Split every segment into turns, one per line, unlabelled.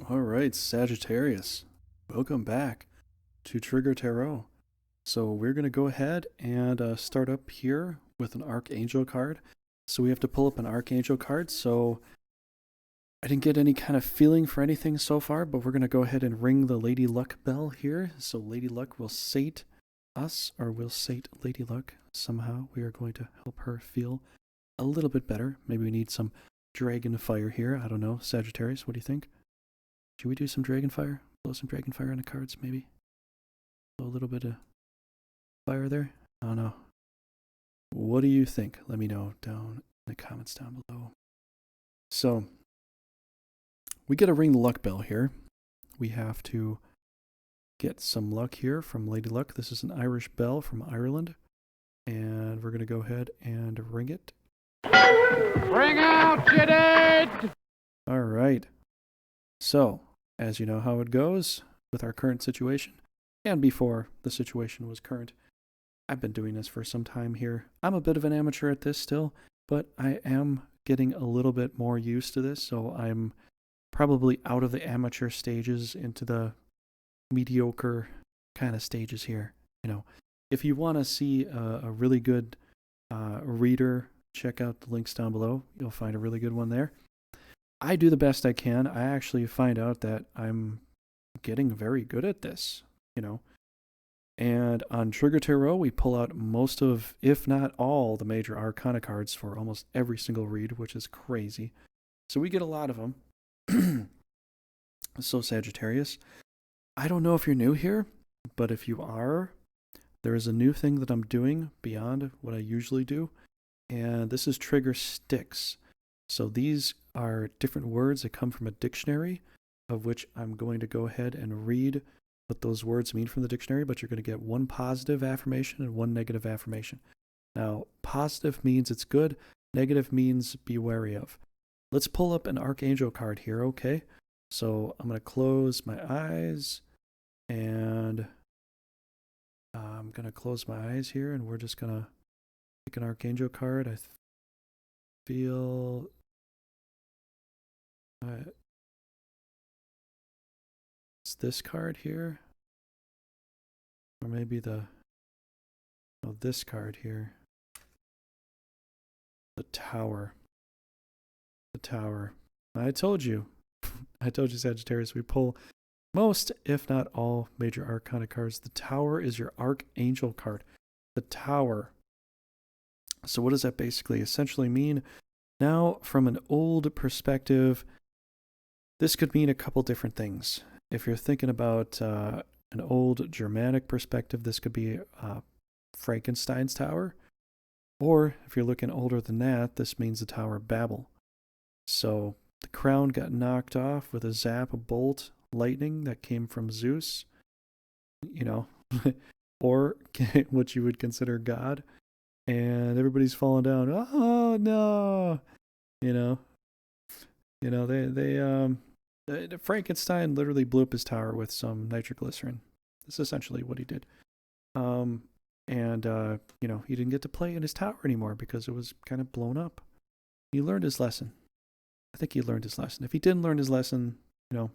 All right, Sagittarius, welcome back to Trigger Tarot. So we're going to go ahead and start up here with an Archangel card. So we have to pull up an Archangel card. So I didn't get any kind of feeling for anything so far, but we're going to go ahead and ring the Lady Luck bell here. So Lady Luck will sate us, or will sate Lady Luck somehow. We are going to help her feel a little bit better. Maybe we need some dragon fire here. I don't know. Sagittarius, what do you think? Should we do some dragon fire? Blow some dragon fire on the cards, maybe? Blow a little bit of fire there? I don't know. What do you think? Let me know down in the comments down below. So, we get to ring the luck bell here. We have to get some luck here from Lady Luck. This is an Irish bell from Ireland. And we're going to go ahead and ring it.
Ring out, you dead!
All right. So, as you know how it goes with our current situation, and before the situation was current, I've been doing this for some time here. I'm a bit of an amateur at this still, but I am getting a little bit more used to this, so I'm probably out of the amateur stages into the mediocre kind of stages here. You know, if you want to see a really good reader, check out the links down below. You'll find a really good one there. I do the best I can. I actually find out that I'm getting very good at this, you know. And on Trigger Tarot, we pull out most of, if not all, the major arcana cards for almost every single read, which is crazy. So we get a lot of them. So Sagittarius, I don't know if you're new here, but if you are, there is a new thing that I'm doing beyond what I usually do, and this is trigger sticks. So these are different words that come from a dictionary, of which I'm going to go ahead and read what those words mean from the dictionary, but you're going to get one positive affirmation and one negative affirmation. Now, positive means it's good, negative means be wary of. Let's pull up an Archangel card here, okay? So I'm going to close my eyes, and I'm going to close my eyes here, and we're just going to pick an Archangel card. I feel it's this card here, or maybe this card here. The Tower. The Tower. I told you, Sagittarius, we pull most, if not all, major arcana cards. The Tower is your Archangel card. The Tower. So what does that basically essentially mean? Now, from an old perspective, this could mean a couple different things. If you're thinking about an old Germanic perspective, this could be Frankenstein's tower. Or if you're looking older than that, this means the Tower of Babel. So the crown got knocked off with a zap, a bolt, lightning that came from Zeus, you know, or what you would consider God. And everybody's falling down. Oh no, Frankenstein literally blew up his tower with some nitroglycerin. That's essentially what he did. He didn't get to play in his tower anymore because it was kind of blown up. He learned his lesson. I think he learned his lesson. If he didn't learn his lesson,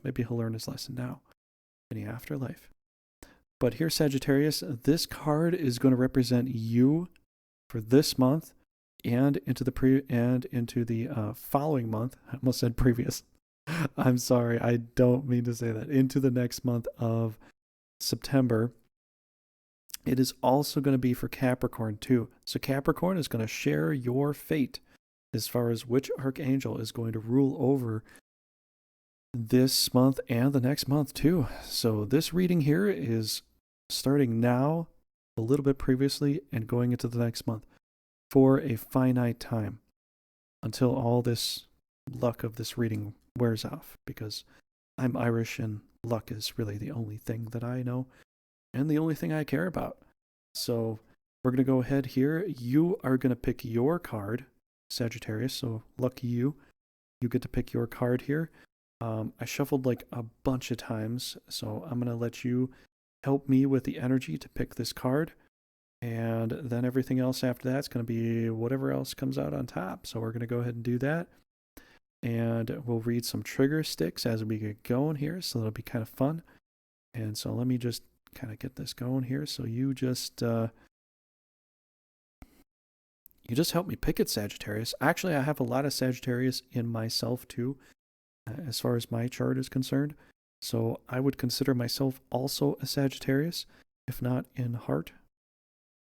maybe he'll learn his lesson now in the afterlife. But here, Sagittarius, this card is going to represent you for this month and into the following month. I almost said previous. I'm sorry, I don't mean to say that. Into the next month of September. It is also going to be for Capricorn too. So Capricorn is going to share your fate as far as which archangel is going to rule over this month and the next month too. So this reading here is starting now, a little bit previously, and going into the next month for a finite time until all this luck of this reading wears off, because I'm Irish and luck is really the only thing that I know and the only thing I care about. So we're going to go ahead here. You are going to pick your card, Sagittarius, so lucky you. You get to pick your card here. I shuffled like a bunch of times, so I'm going to let you help me with the energy to pick this card. And then everything else after that's going to be whatever else comes out on top. So we're going to go ahead and do that. And we'll read some trigger sticks as we get going here, so that'll be kind of fun. And so let me just kind of get this going here. So you just help me pick it, Sagittarius. Actually, I have a lot of Sagittarius in myself too, as far as my chart is concerned. So I would consider myself also a Sagittarius, if not in heart.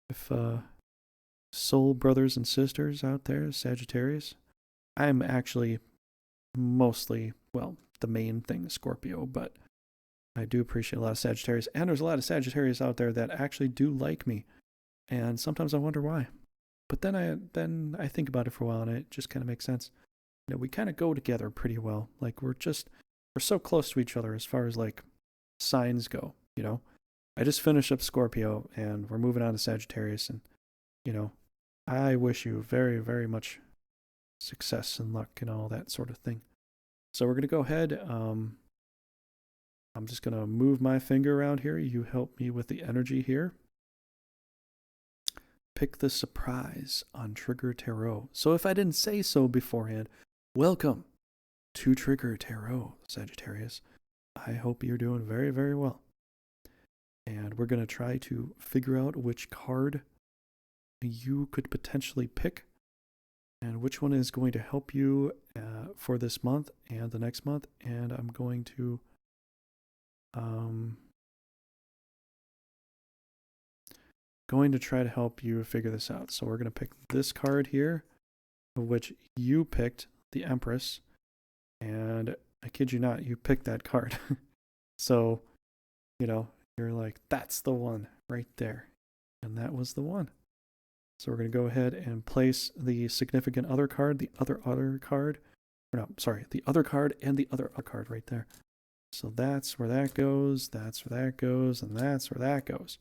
If soul brothers and sisters out there, Sagittarius. I'm actually mostly, well, the main thing is Scorpio, but I do appreciate a lot of Sagittarius. And there's a lot of Sagittarius out there that actually do like me. And sometimes I wonder why. But then I think about it for a while, and it just kind of makes sense. You know, we kind of go together pretty well. Like we're so close to each other as far as like signs go, you know. I just finished up Scorpio and we're moving on to Sagittarius, and you know, I wish you very, very much success and luck and all that sort of thing. So we're going to go ahead. I'm just going to move my finger around here. You help me with the energy here. Pick the surprise on Trigger Tarot. So if I didn't say so beforehand, welcome to Trigger Tarot, Sagittarius. I hope you're doing very, very well. And we're going to try to figure out which card you could potentially pick and which one is going to help you for this month and the next month. And I'm going to try to help you figure this out. So we're going to pick this card here, of which you picked the Empress. And I kid you not, you picked that card. So, you know, you're like, that's the one right there. And that was the one. So we're going to go ahead and place the significant other card, the other card. Or no, sorry, the other card and the other card right there. So that's where that goes, that's where that goes, and that's where that goes.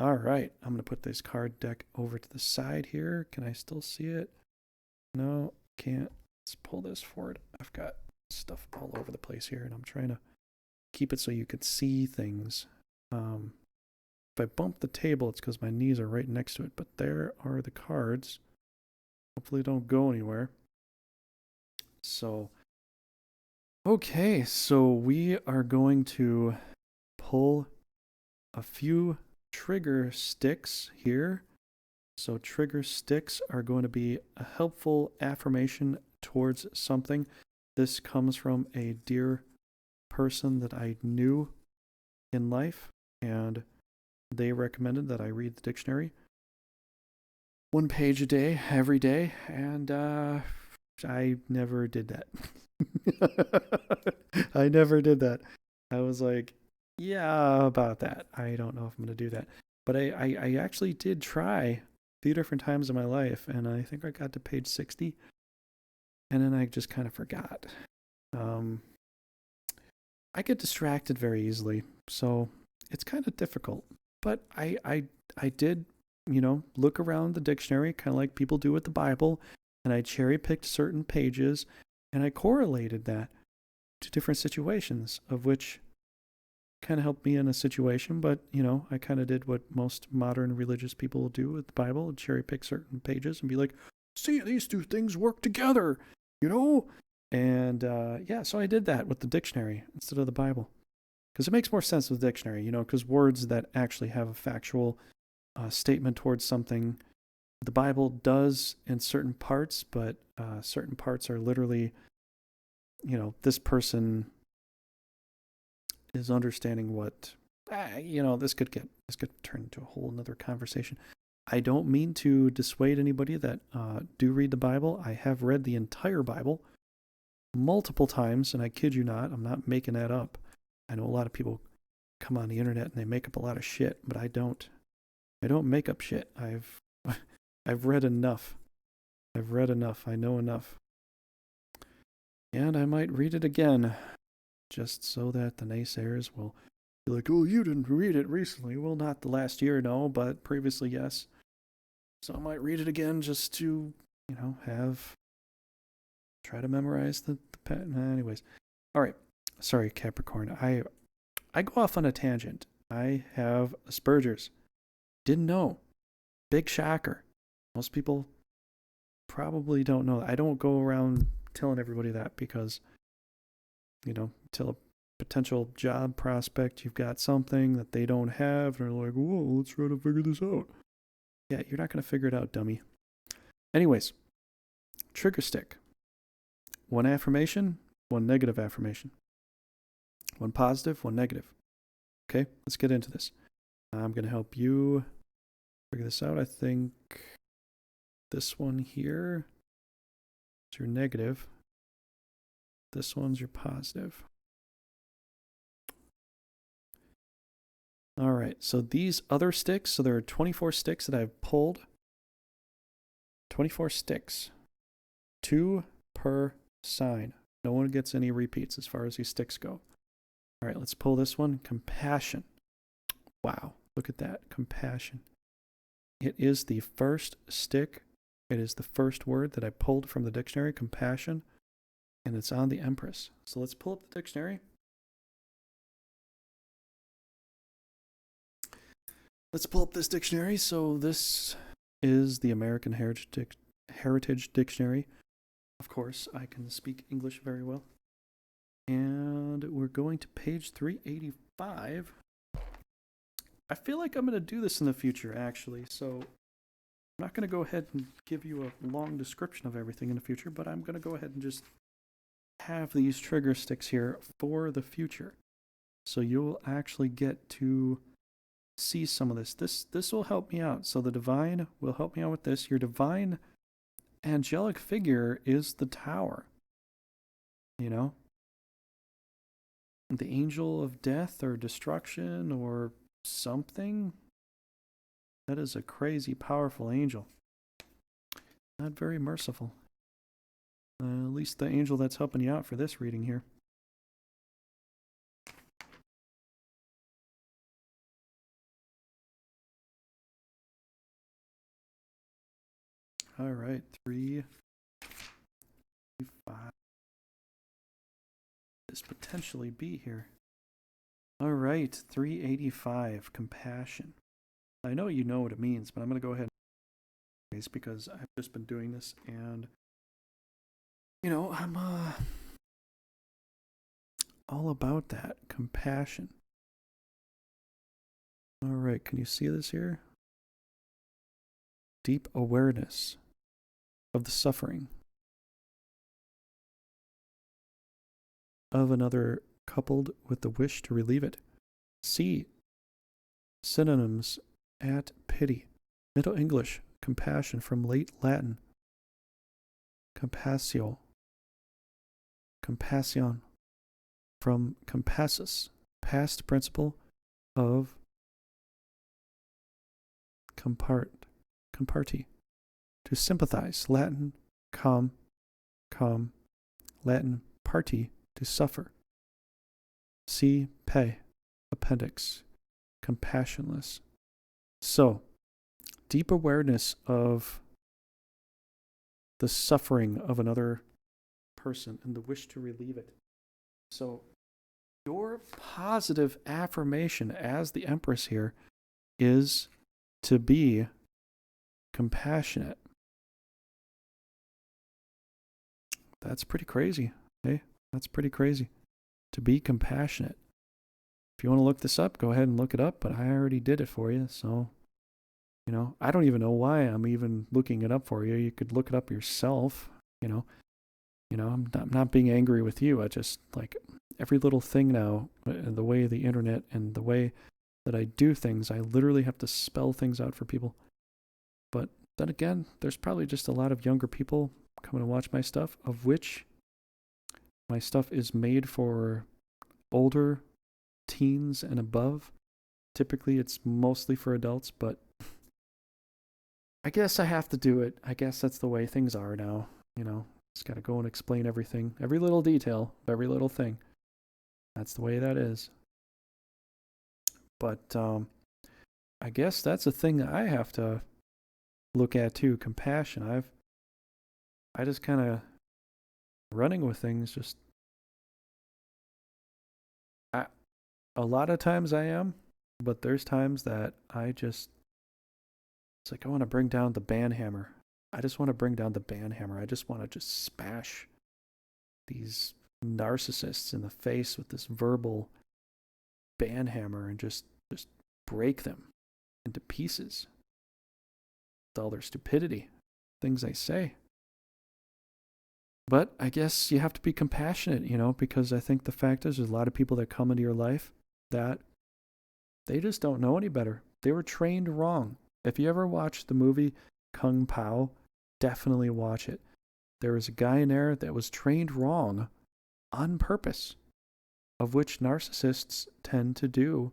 All right, I'm going to put this card deck over to the side here. Can I still see it? No, can't. Let's pull this forward. I've got stuff all over the place here, and I'm trying to keep it so you could see things. If I bump the table, it's because my knees are right next to it, but there are the cards. Hopefully don't go anywhere. So, okay, so we are going to pull a few trigger sticks here. So trigger sticks are going to be a helpful affirmation towards something. This comes from a dear person that I knew in life, and they recommended that I read the dictionary 1 page a day, every day, and I never did that. I never did that. I was like, yeah, about that. I don't know if I'm going to do that. But I actually did try a few different times in my life, and I think I got to page 60, and then I just kind of forgot. I get distracted very easily, so it's kind of difficult. But I did, you know, look around the dictionary, kind of like people do with the Bible, and I cherry-picked certain pages, and I correlated that to different situations, of which kind of helped me in a situation. But, you know, I kind of did what most modern religious people will do with the Bible, cherry-pick certain pages and be like, see, these two things work together, you know? And, yeah, so I did that with the dictionary instead of the Bible. Because it makes more sense with the dictionary, you know, because words that actually have a factual statement towards something, the Bible does in certain parts, but certain parts are literally, you know, this person is understanding what, you know, this could turn into a whole nother conversation. I don't mean to dissuade anybody that do read the Bible. I have read the entire Bible multiple times, and I kid you not, I'm not making that up. I know a lot of people come on the internet and they make up a lot of shit, but I don't make up shit. I've read enough. I know enough. And I might read it again, just so that the naysayers will be like, oh, you didn't read it recently. Well, not the last year, no, but previously, yes. So I might read it again just to, you know, try to memorize the anyways. All right. Sorry, Capricorn. I go off on a tangent. I have Asperger's. Didn't know. Big shocker. Most people probably don't know. I don't go around telling everybody that because, you know, tell a potential job prospect you've got something that they don't have, and they're like, whoa, let's try to figure this out. Yeah, you're not going to figure it out, dummy. Anyways, trigger stick. One affirmation, one negative affirmation. One positive, one negative. Okay, let's get into this. I'm going to help you figure this out. I think this one here is your negative. This one's your positive. All right, so these other sticks, so there are 24 sticks that I've pulled. 24 sticks. 2 per sign. No one gets any repeats as far as these sticks go. All right, let's pull this one. Compassion. Wow, look at that. Compassion. It is the first stick. It is the first word that I pulled from the dictionary, compassion, and it's on the Empress. So let's pull up the dictionary. Let's pull up this dictionary. So this is the American Heritage Dictionary. Of course, I can speak English very well. And we're going to page 385. I feel like I'm going to do this in the future, actually. So I'm not going to go ahead and give you a long description of everything in the future, but I'm going to go ahead and just have these trigger sticks here for the future. So you'll actually get to see some of this. This will help me out. So the divine will help me out with this. Your divine angelic figure is the Tower. You know? The angel of death or destruction or something. That is a crazy powerful angel. Not very merciful. At least the angel that's helping you out for this reading here. All right, 3, 5. This potentially be here. All right, 385, compassion. I know you know what it means, but I'm going to go ahead and because I've just been doing this, and you know, I'm all about that compassion. All right, can you see this here? Deep awareness of the suffering of another, coupled with the wish to relieve it. See synonyms at pity. Middle English, compassion, from late Latin, compassio, compassion, from compassus, past participle of comparti, to sympathize, Latin com, Latin parti, to suffer. See pe, appendix, compassionless. So, deep awareness of the suffering of another person and the wish to relieve it. So, your positive affirmation as the Empress here is to be compassionate. That's pretty crazy. Hey, that's pretty crazy. To be compassionate. If you want to look this up, go ahead and look it up, but I already did it for you, so, you know, I don't even know why I'm even looking it up for you. You could look it up yourself, you know. I'm not being angry with you. I just, like, every little thing now, the way the internet and the way that I do things, I literally have to spell things out for people. But then again, there's probably just a lot of younger people coming to watch my stuff, of which my stuff is made for older teens and above. Typically, it's mostly for adults, but I guess I have to do it. I guess that's the way things are now. You know, just got to go and explain everything, every little detail, every little thing. That's the way that is. But I guess that's a thing that I have to look at too. Compassion. I just kind of running with things. Just a lot of times I am, but there's times that it's like I want to bring down the banhammer. I just want to bring down the banhammer. I just want to just smash these narcissists in the face with this verbal banhammer and just break them into pieces with all their stupidity, things they say. But I guess you have to be compassionate, because I think the fact is there's a lot of people that come into your life that they just don't know any better. They were trained wrong. If you ever watched the movie Kung Pao, definitely watch it. There was a guy in there that was trained wrong on purpose, of which narcissists tend to do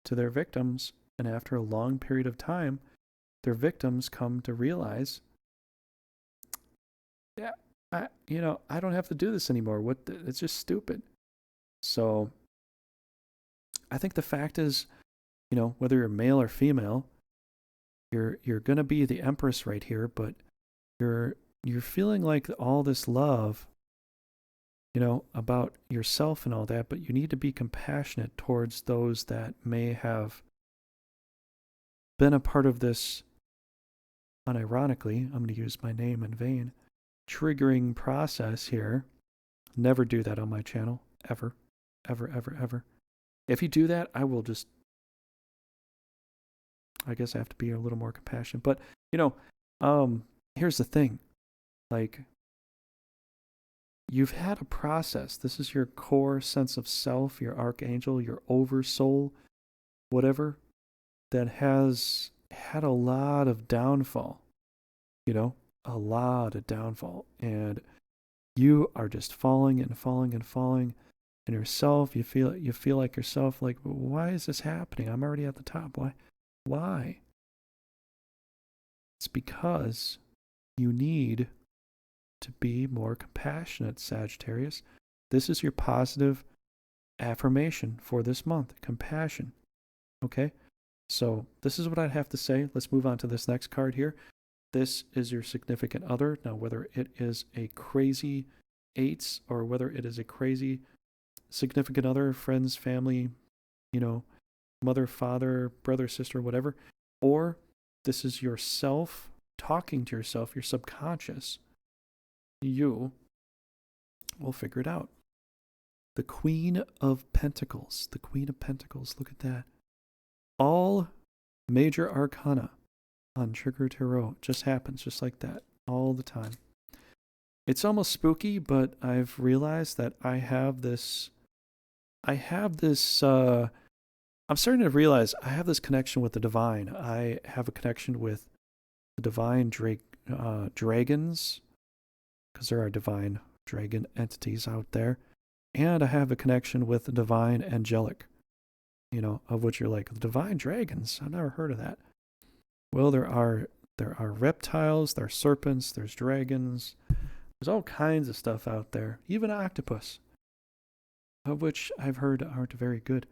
to their victims. And after a long period of time, their victims come to realize, yeah, I don't have to do this anymore. It's just stupid. So I think the fact is, whether you're male or female, you're gonna be the empress right here, but you're feeling like all this love, about yourself and all that, but you need to be compassionate towards those that may have been a part of this, unironically, I'm going to use my name in vain, triggering process here. Never do that on my channel, ever, ever, ever, ever. If you do that, I guess I have to be a little more compassionate. But, here's the thing. Like, you've had a process. This is your core sense of self, your archangel, your oversoul, whatever, that has had a lot of downfall, a lot of downfall. And you are just falling and falling and falling. And yourself, you feel like yourself, like, why is this happening? I'm already at the top. Why? It's because you need to be more compassionate, Sagittarius. This is your positive affirmation for this month, compassion. Okay? So this is what I'd have to say. Let's move on to this next card here. This is your significant other. Now, whether it is a crazy eights or whether it is a crazy significant other, friends, family, mother, father, brother, sister, whatever, or this is yourself talking to yourself, your subconscious, you will figure it out. The Queen of Pentacles. The Queen of Pentacles. Look at that. All major arcana on Trigger Tarot just happens just like that all the time. It's almost spooky, but I've realized that I'm starting to realize I have this connection with the divine. I have a connection with the divine dragons, because there are divine dragon entities out there. And I have a connection with the divine angelic, of which you're like, the divine dragons? I've never heard of that. Well, there are reptiles, there are serpents, there's dragons, there's all kinds of stuff out there, even octopus, of which I've heard aren't very good.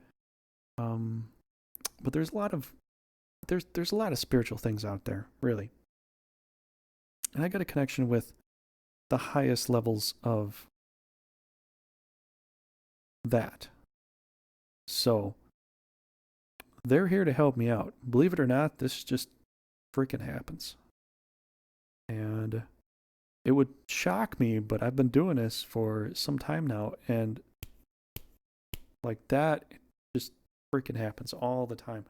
But there's a lot of spiritual things out there, really. And I got a connection with the highest levels of that. So they're here to help me out. Believe it or not, this just freaking happens. And it would shock me, but I've been doing this for some time now, and like that just freaking happens all the time.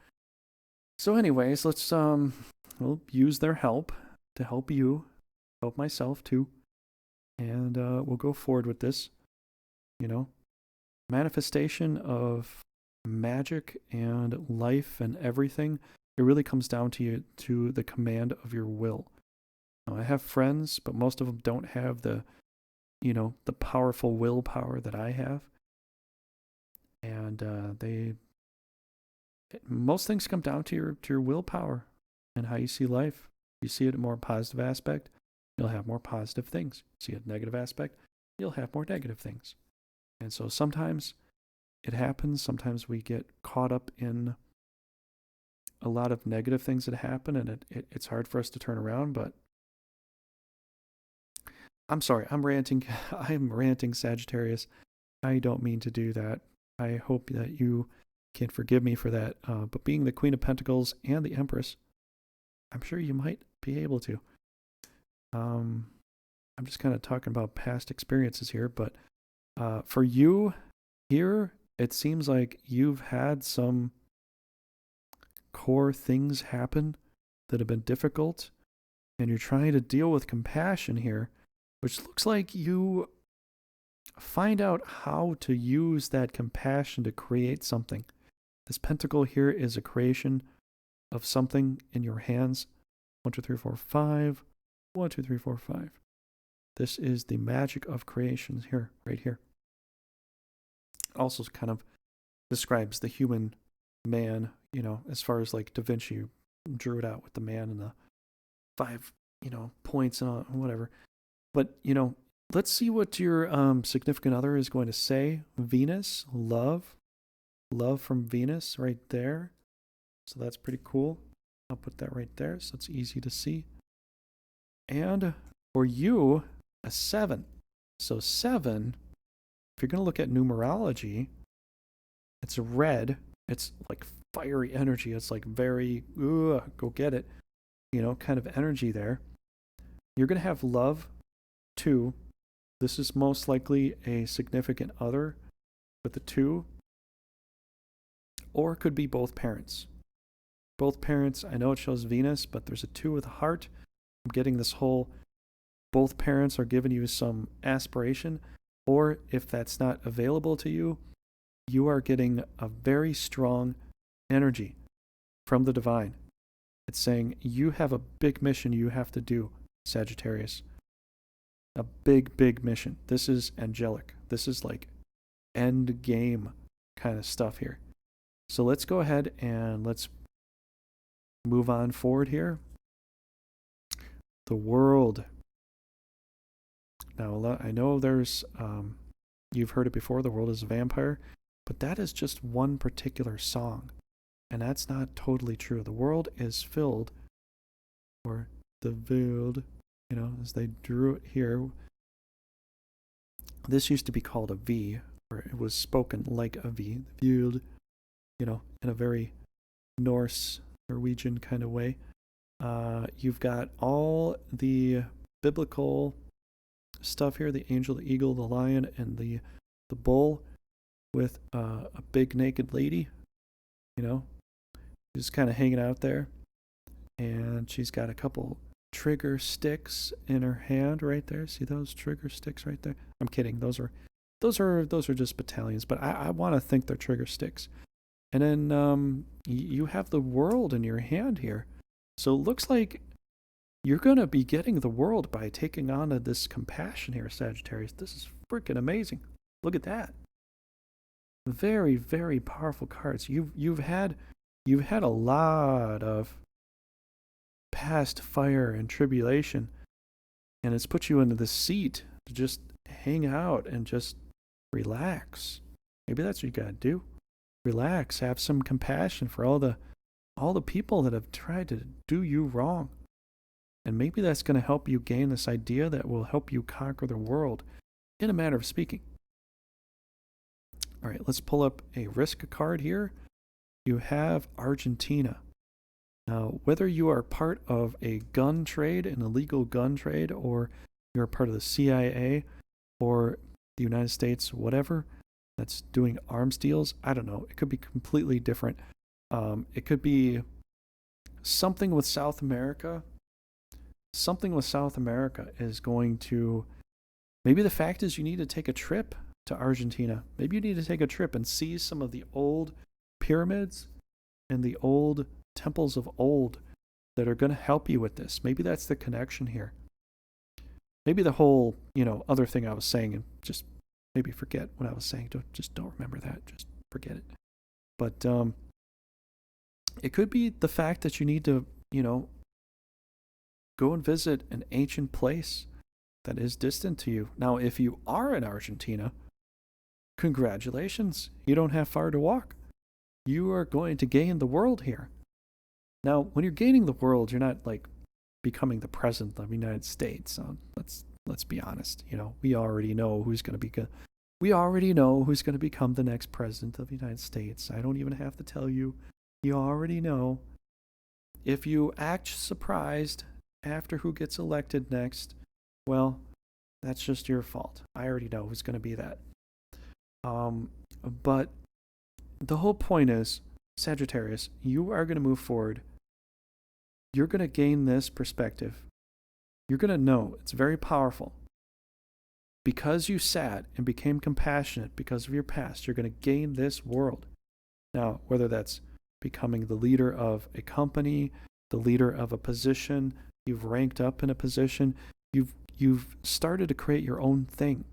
So anyways, let's we'll use their help to help you, help myself too. And we'll go forward with this, manifestation of magic and life and everything. It really comes down to the command of your will. Now, I have friends, but most of them don't have the powerful willpower that I have. And most things come down to your willpower and how you see life. If you see it in a more positive aspect, you'll have more positive things. See a negative aspect, you'll have more negative things. And so sometimes it happens. Sometimes we get caught up in a lot of negative things that happen, and it's hard for us to turn around. But I'm sorry, I'm ranting. I'm ranting, Sagittarius. I don't mean to do that. I hope that you can forgive me for that. But being the Queen of Pentacles and the Empress, I'm sure you might be able to. I'm just kind of talking about past experiences here, but For you here, it seems like you've had some core things happen that have been difficult, and you're trying to deal with compassion here, which looks like you find out how to use that compassion to create something. This pentacle here is a creation of something in your hands. 1, 2, 3, 4, 5. 1, 2, 3, 4, 5. This is the magic of creations here, right here. Also kind of describes the human man, you know, as far as like Da Vinci drew it out with the man and the 5, you know, points and all, whatever. But, you know, let's see what your significant other is going to say. Venus, love. Love from Venus right there. So that's pretty cool. I'll put that right there so it's easy to see. And for you, a 7. So 7, if you're going to look at numerology, it's a red. It's like fiery energy. It's like very, go get it, you know, kind of energy there. You're going to have love, 2. This is most likely a significant other with the 2. Or it could be both parents. Both parents, I know it shows Venus, but there's a 2 with a heart. I'm getting this whole, both parents are giving you some aspiration. Or if that's not available to you, you are getting a very strong energy from the divine. It's saying you have a big mission you have to do, Sagittarius. A big, big mission. This is angelic. This is like end game kind of stuff here. So let's go ahead and let's move on forward here. The world. Now, I know there's, you've heard it before, the world is a vampire, but that is just one particular song. And that's not totally true. The world is filled, or the world, you know, as they drew it here. This used to be called a V, or it was spoken like a V, the world, you know, in a very Norse, Norwegian kind of way. You've got all the biblical stuff here, the angel, the eagle, the lion, and the bull with a big naked lady, you know, just kind of hanging out there. And she's got a couple trigger sticks in her hand right there. See those trigger sticks right there? I'm kidding. Those are just battalions, but I want to think they're trigger sticks. And then you have the world in your hand here. So it looks like you're going to be getting the world by taking on this compassion here, Sagittarius. This is freaking amazing. Look at that. Very, very powerful cards. You've had a lot of past fire and tribulation, and it's put you into the seat to just hang out and just relax. Maybe that's what you gotta do. Relax, have some compassion for all the people that have tried to do you wrong. And maybe that's going to help you gain this idea that will help you conquer the world, in a manner of speaking. All right, let's pull up a risk card here. You have Argentina. Now, whether you are part of a gun trade, an illegal gun trade, or you're part of the CIA or the United States, whatever, that's doing arms deals, I don't know. It could be completely different. It could be something with South America. Something with South America is going to, maybe the fact is you need to take a trip to Argentina. Maybe you need to take a trip and see some of the old pyramids and the old temples of old that are going to help you with this. Maybe that's the connection here. Maybe the whole, you know, other thing I was saying, and just maybe forget what I was saying. Don't remember that. Just forget it. But it could be the fact that you need to, you know, go and visit an ancient place that is distant to you. Now, if you are in Argentina, congratulations. You don't have far to walk. You are going to gain the world here. Now, when you're gaining the world, you're not like becoming the president of the United States. So let's be honest. You know, we already know who's going to become the next president of the United States. I don't even have to tell you. You already know. If you act surprised after who gets elected next, well, that's just your fault. I already know who's going to be that. But the whole point is, Sagittarius, you are going to move forward. You're going to gain this perspective. You're going to know it's very powerful. Because you sat and became compassionate because of your past, you're going to gain this world. Now, whether that's becoming the leader of a company, the leader of a position, you've ranked up in a position, you've started to create your own thing.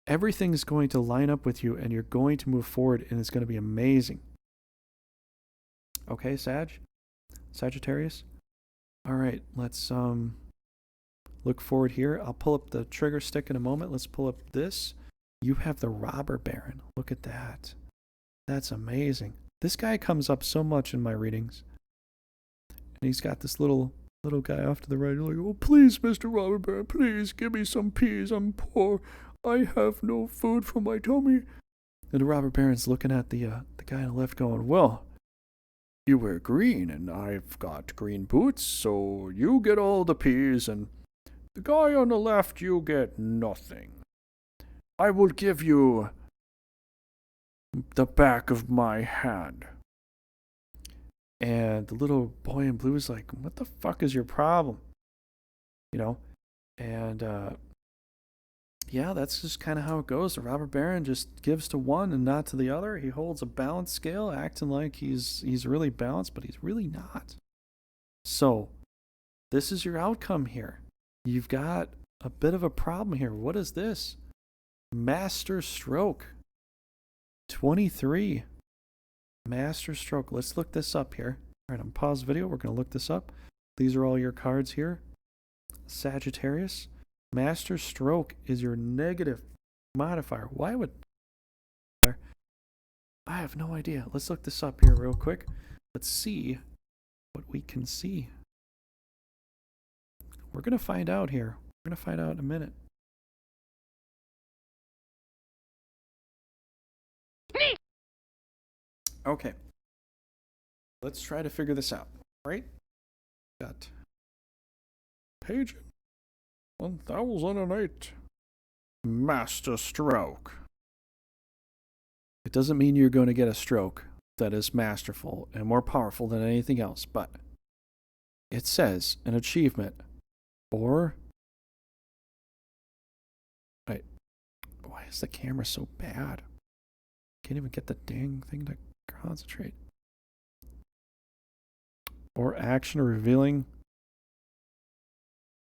Everything's going to line up with you and you're going to move forward and it's going to be amazing. Okay, Sagittarius? All right, let's look forward here. I'll pull up the trigger stick in a moment. Let's pull up this. You have the Robber Baron. Look at that. That's amazing. This guy comes up so much in my readings. And he's got this little guy off to the right. Like, oh, please, Mr. Robber Baron, please give me some peas. I'm poor. I have no food for my tummy. And the Robber Baron's looking at the guy on the left going, well, you wear green and I've got green boots, so you get all the peas and the guy on the left, you get nothing. I will give you the back of my hand. And the little boy in blue is like, what the fuck is your problem? You know? And, yeah, that's just kind of how it goes. The Robber Baron just gives to one and not to the other. He holds a balance scale, acting like he's really balanced, but he's really not. So, this is your outcome here. You've got a bit of a problem here. What is this? Master Stroke. 23. Master Stroke. Let's look this up here. All right, I'm pause video. We're going to look this up. These are all your cards here. Sagittarius. Master Stroke is your negative modifier. Why would... I have no idea. Let's look this up here real quick. Let's see what we can see. We're going to find out here. We're going to find out in a minute. Okay. Let's try to figure this out. All right? Got page 1008. Master Stroke. It doesn't mean you're going to get a stroke that is masterful and more powerful than anything else, but it says an achievement or... Wait, why is the camera so bad? Can't even get the dang thing to concentrate. Or action revealing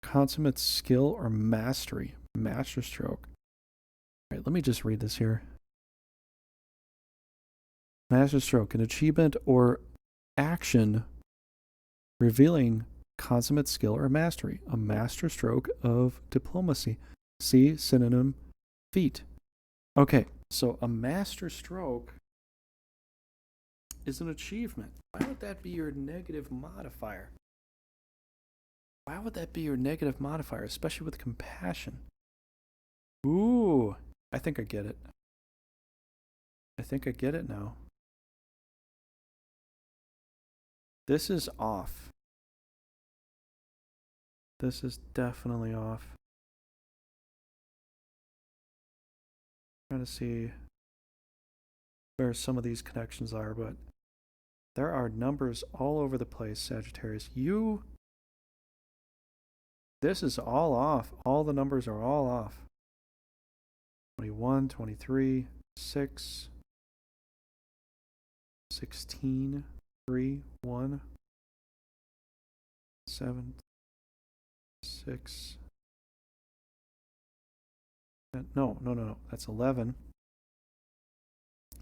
consummate skill or mastery. Master Stroke. All right, let me just read this here. Master Stroke, an achievement or action revealing consummate skill or mastery. A master stroke of diplomacy. See synonym feat. Okay, so a master stroke is an achievement. Why would that be your negative modifier? Why would that be your negative modifier, especially with compassion? Ooh, I think I get it. I think I get it now. This is off. This is definitely off. I'm trying to see where some of these connections are, but there are numbers all over the place, Sagittarius. This is all off. All the numbers are all off. 21, 23, 6, 16, 3, 1, 7, 6. No. That's 11.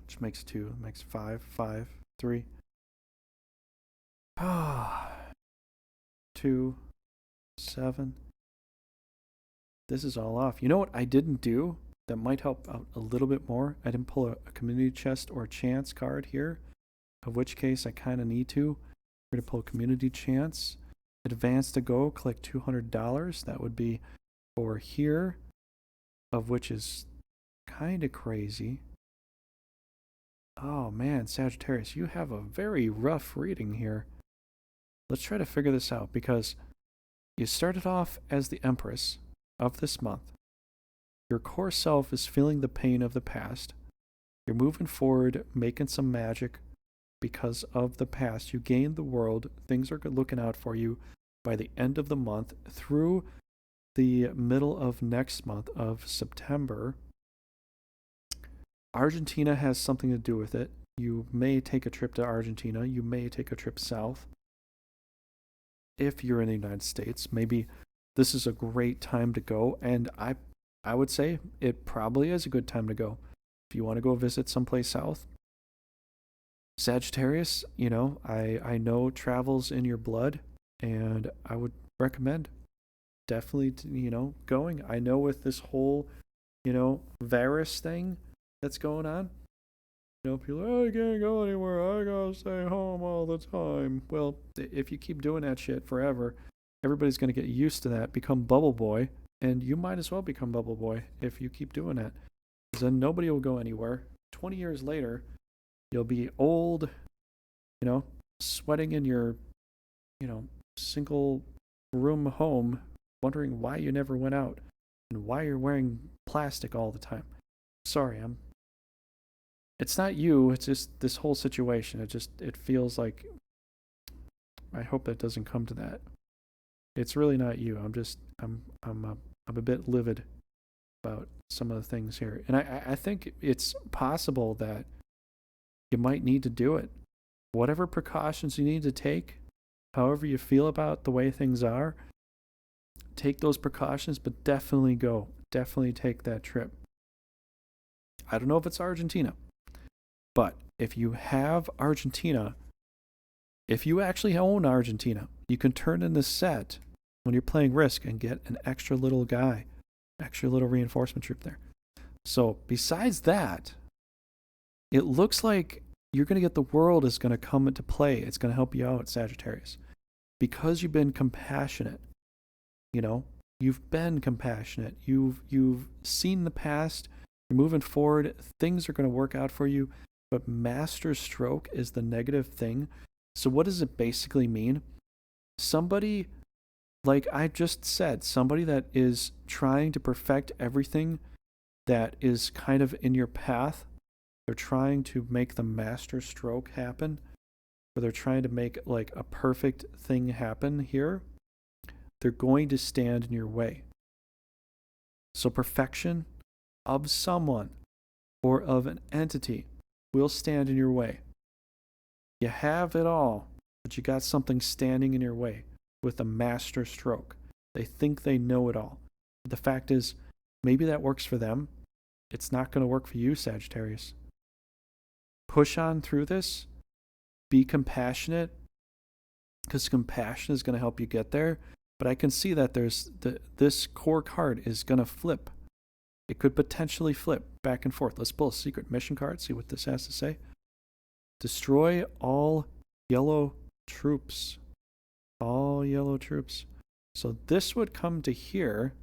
Which makes 2. Makes 5. 5, 3. 2, 7. This is all off. You know what I didn't do that might help out a little bit more? I didn't pull a community chest or chance card here, of which case I kind of need to. We're going to pull a community chance. Advance to go, collect $200. That would be for here, of which is kind of crazy. Oh man, Sagittarius, you have a very rough reading here. Let's try to figure this out, because you started off as the Empress of this month. Your core self is feeling the pain of the past. You're moving forward, making some magic because of the past. You gained the world. Things are looking out for you by the end of the month through the middle of next month of September. Argentina has something to do with it. You may take a trip to Argentina. You may take a trip south. If you're in the United States, maybe this is a great time to go. And I would say it probably is a good time to go. If you want to go visit someplace south. Sagittarius, I know travel's in your blood, and I would recommend definitely, going. I know with this whole, virus thing that's going on, people are, I can't go anywhere. I gotta stay home all the time. Well, if you keep doing that shit forever, everybody's going to get used to that, become bubble boy, and you might as well become bubble boy if you keep doing that. Because then nobody will go anywhere. 20 years later, you'll be old, sweating in your, single room home, wondering why you never went out and why you're wearing plastic all the time. Sorry, it's not you, it's just this whole situation. It feels like, I hope that doesn't come to that. It's really not you. I'm a bit livid about some of the things here. And I think it's possible that you might need to do it. Whatever precautions you need to take, however you feel about the way things are, take those precautions, but definitely go. Definitely take that trip. I don't know if it's Argentina, but if you have Argentina, if you actually own Argentina, you can turn in the set when you're playing Risk and get an extra little guy, extra little reinforcement troop there. So besides that, it looks like you're going to get the world is going to come into play. It's going to help you out, Sagittarius. Because you've been compassionate. You've been compassionate. You've seen the past. You're moving forward. Things are going to work out for you. But master stroke is the negative thing. So what does it basically mean? Somebody, like I just said, somebody that is trying to perfect everything that is kind of in your path. They're trying to make the master stroke happen, or they're trying to make like a perfect thing happen here. They're going to stand in your way. So perfection of someone or of an entity will stand in your way. You have it all, but you got something standing in your way with a master stroke. They think they know it all. But the fact is, maybe that works for them. It's not going to work for you, Sagittarius. Push on through this. Be compassionate, because compassion is going to help you get there. But I can see that this core card is going to flip. It could potentially flip back and forth. Let's pull a secret mission card, see what this has to say. Destroy all yellow troops. All yellow troops. So this would come to here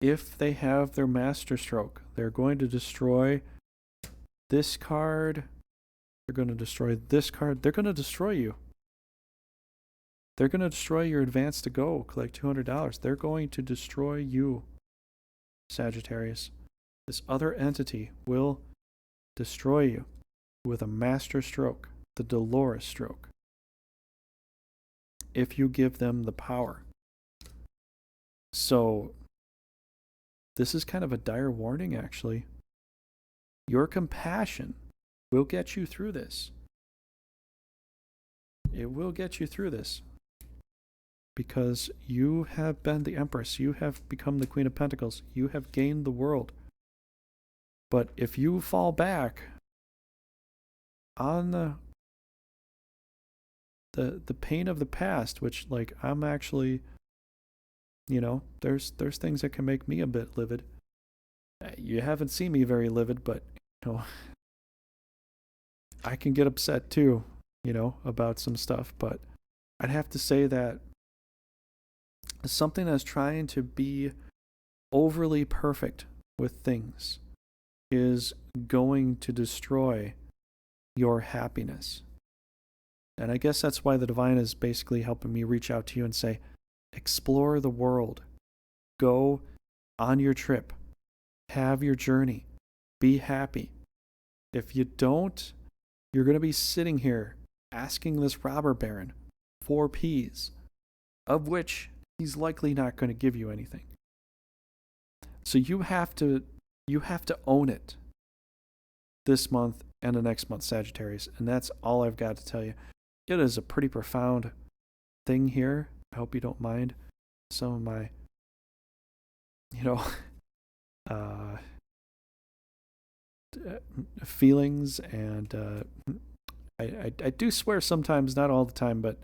if they have their master stroke. They're going to destroy this card. They're going to destroy this card. They're going to destroy you. They're going to destroy your advance to go. Collect $200. They're going to destroy you, Sagittarius. This other entity will destroy you with a master stroke, the Dolores stroke, if you give them the power. So this is kind of a dire warning, actually. Your compassion will get you through this. It will get you through this. Because you have been the Empress. You have become the Queen of Pentacles. You have gained the world. But if you fall back on the pain of the past, which, like, I'm actually, there's things that can make me a bit livid. You haven't seen me very livid, but, I can get upset too, about some stuff. But I'd have to say that something that's trying to be overly perfect with things is going to destroy your happiness. And I guess that's why the divine is basically helping me reach out to you and say, explore the world. Go on your trip. Have your journey. Be happy. If you don't, you're going to be sitting here asking this robber baron for peas, of which he's likely not going to give you anything. So you have to own it this month and the next month, Sagittarius. And that's all I've got to tell you. It is a pretty profound thing here. I hope you don't mind some of my, feelings, and I do swear sometimes, not all the time, but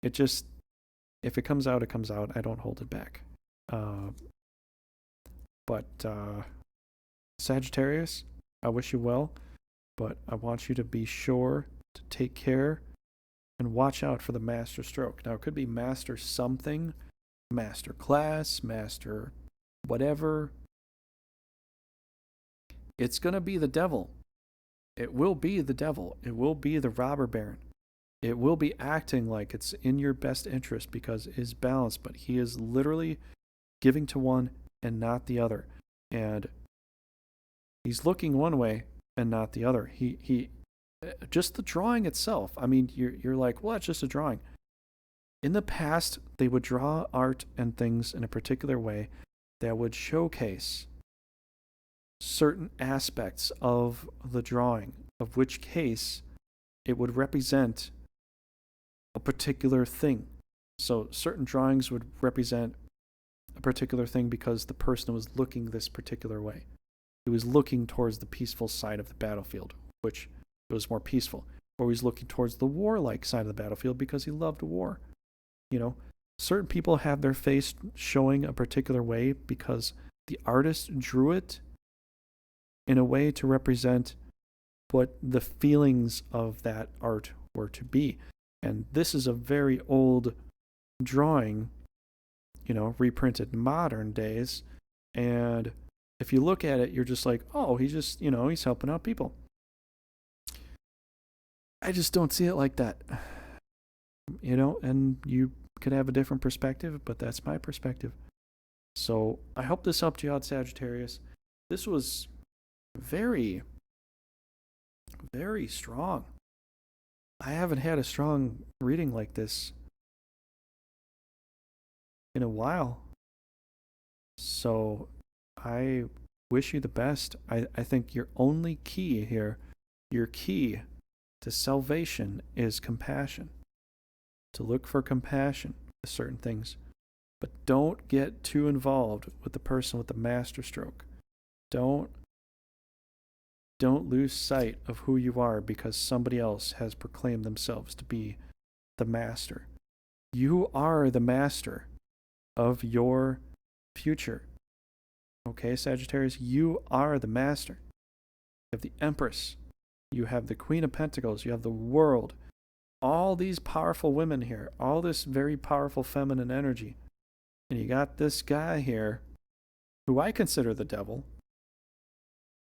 it just, if it comes out, it comes out. I don't hold it back. But Sagittarius, I wish you well, but I want you to be sure to take care and watch out for the master stroke. Now, it could be master something, master class, master whatever. It's going to be the devil. It will be the devil. It will be the robber baron. It will be acting like it's in your best interest because it is balanced, but he is literally giving to one and not the other. And he's looking one way and not the other. He just the drawing itself. I mean, you're like, well, it's just a drawing. In the past, they would draw art and things in a particular way that would showcase certain aspects of the drawing, of which case it would represent a particular thing. So certain drawings would represent a particular thing because the person was looking this particular way. He was looking towards the peaceful side of the battlefield, which it was more peaceful. Or he was looking towards the warlike side of the battlefield because he loved war. Certain people have their face showing a particular way because the artist drew it in a way to represent what the feelings of that art were to be. And this is a very old drawing, reprinted modern days. And if you look at it, you're just like, oh, he's helping out people. I just don't see it like that. And you could have a different perspective, but that's my perspective. So I hope this helped you out, Sagittarius. This was very, very strong. I haven't had a strong reading like this in a while. So I wish you the best. I think your only key here, your key to salvation is compassion. To look for compassion with certain things. But don't get too involved with the person with the master stroke. Don't lose sight of who you are because somebody else has proclaimed themselves to be the master. You are the master of your future. Okay, Sagittarius, you are the master. You have the Empress. You have the Queen of Pentacles. You have the World. All these powerful women here. All this very powerful feminine energy. And you got this guy here, who I consider the devil,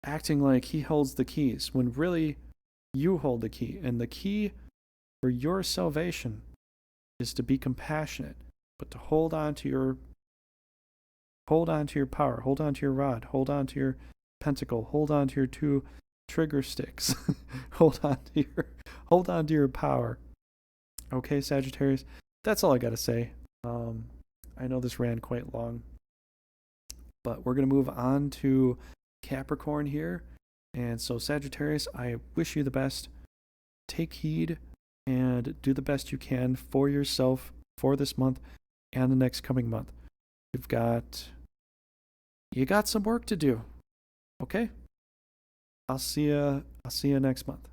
acting like he holds the keys, when really you hold the key. And the key for your salvation is to be compassionate, but to hold on to your power, hold on to your rod, hold on to your pentacle, hold on to your two trigger sticks. hold on to your power. Okay, Sagittarius, that's all I got to say. I know this ran quite long, but we're going to move on to Capricorn here. And so, Sagittarius, I wish you the best. Take heed and do the best you can for yourself for this month and the next coming month. You got some work to do. Okay? I'll see you next month.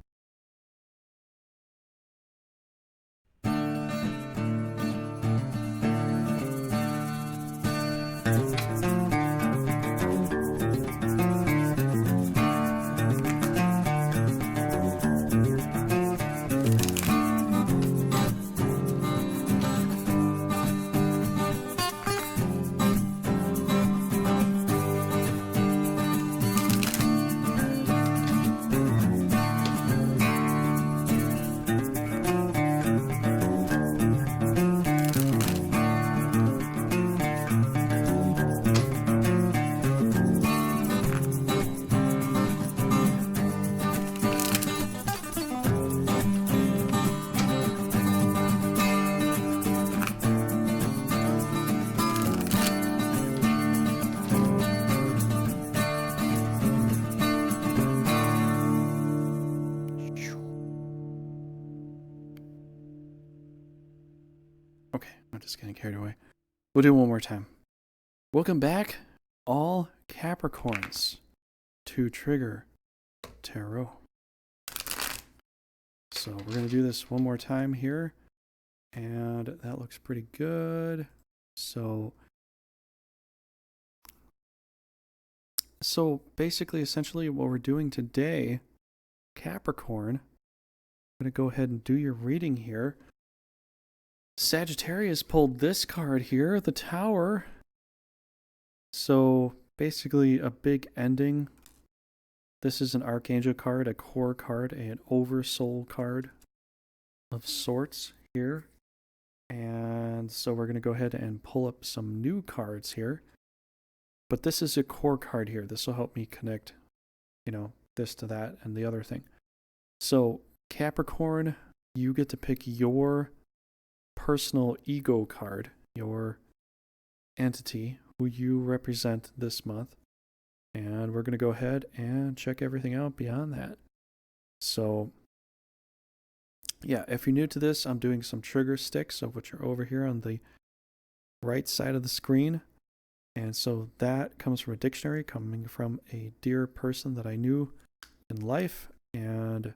Okay, I'm just getting carried away. We'll do it one more time. Welcome back, all Capricorns, to Trigger Tarot. So we're going to do this one more time here. And that looks pretty good. So basically, essentially what we're doing today, Capricorn, I'm going to go ahead and do your reading here. Sagittarius pulled this card here, the Tower. So basically a big ending. This is an Archangel card, a core card, an oversoul card of sorts here. And so we're going to go ahead and pull up some new cards here. But this is a core card here. This will help me connect, this to that and the other thing. So Capricorn, you get to pick your personal ego card, your entity, who you represent this month. And we're going to go ahead and check everything out beyond that. So yeah, if you're new to this, I'm doing some trigger sticks, of which are over here on the right side of the screen. And so that comes from a dictionary, coming from a dear person that I knew in life. And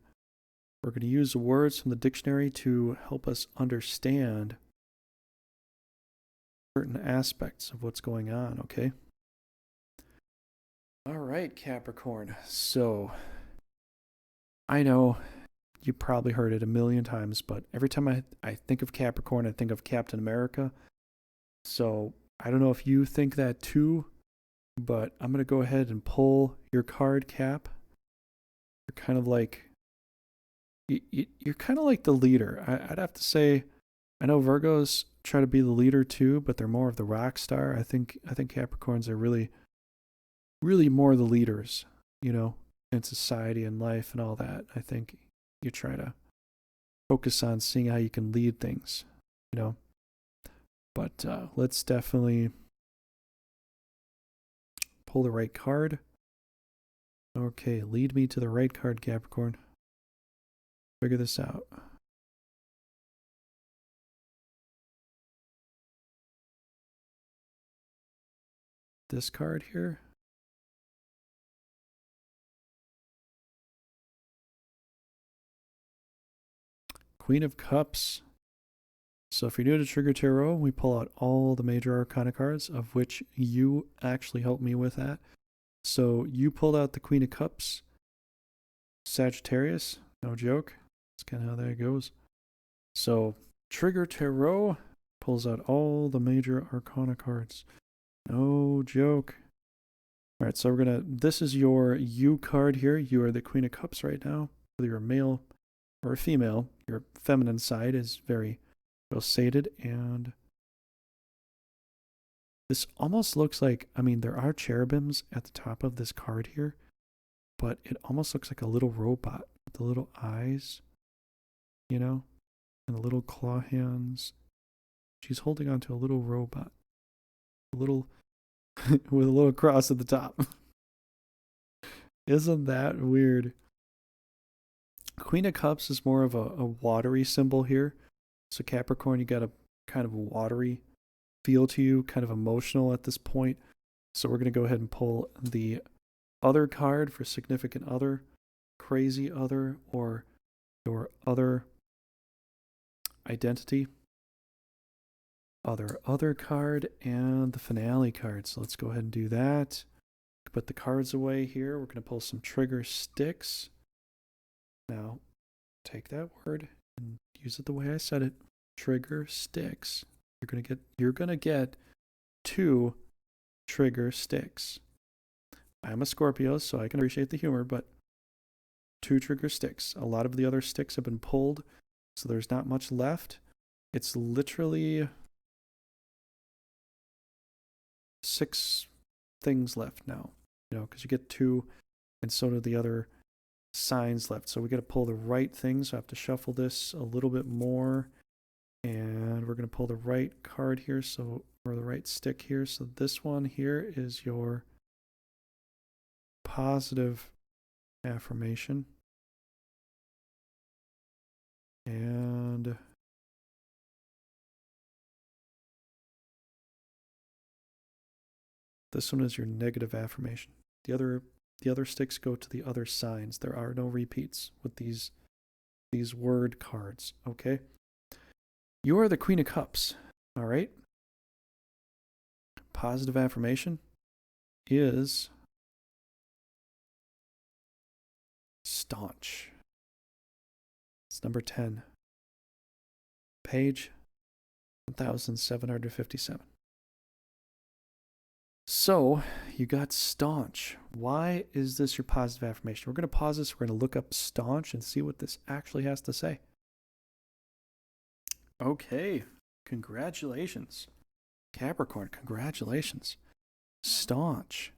we're going to use words from the dictionary to help us understand certain aspects of what's going on, okay? All right, Capricorn. So I know you probably heard it a million times, but every time I think of Capricorn, I think of Captain America. So I don't know if you think that too, but I'm going to go ahead and pull your card, Cap. You're kind of like, you're kind of like the leader. I'd have to say, I know Virgos try to be the leader too, but they're more of the rock star. I think Capricorns are really more the leaders, in society and life and all that. I think you try to focus on seeing how you can lead things, But let's definitely pull the right card. Okay, lead me to the right card, Capricorn. Figure this out. This card here. Queen of Cups. So if you're new to Trigger Tarot, we pull out all the major arcana cards, of which you actually helped me with that. So you pulled out the Queen of Cups, Sagittarius, no joke. That's kind of how that goes. So Trigger Tarot pulls out all the major arcana cards. No joke. All right, so this is your you card here. You are the Queen of Cups right now. Whether you're a male or a female, your feminine side is very well sated, and this almost looks like, there are cherubims at the top of this card here, but it almost looks like a little robot with the little eyes, and the little claw hands. She's holding onto a little robot, with a little cross at the top. Isn't that weird? Queen of Cups is more of a watery symbol here. So Capricorn, you got a kind of watery feel to you, kind of emotional at this point. So we're going to go ahead and pull the other card for significant other, crazy other, or your other identity. Other card and the finale card. So let's go ahead and do that. Put the cards away here. We're going to pull some trigger sticks. Now, take that word and use it the way I said it. Trigger sticks. You're gonna get 2 trigger sticks. I'm a Scorpio, so I can appreciate the humor, but 2 trigger sticks. A lot of the other sticks have been pulled, so there's not much left. It's literally 6 things left now, because you get 2, and so do the other signs left. So we got to pull the right thing, so I have to shuffle this a little bit more. And we're going to pull the right card here, or the right stick here. So this one here is your positive affirmation. And This one is your negative affirmation. The other sticks go to the other signs. There are no repeats with these word cards, okay? You are the Queen of Cups, all right? Positive affirmation is staunch. It's number 10. Page 1757. So, you got staunch. Why is this your positive affirmation? We're going to pause this. We're going to look up staunch and see what this actually has to say. Okay. Congratulations. Capricorn, congratulations. Staunch.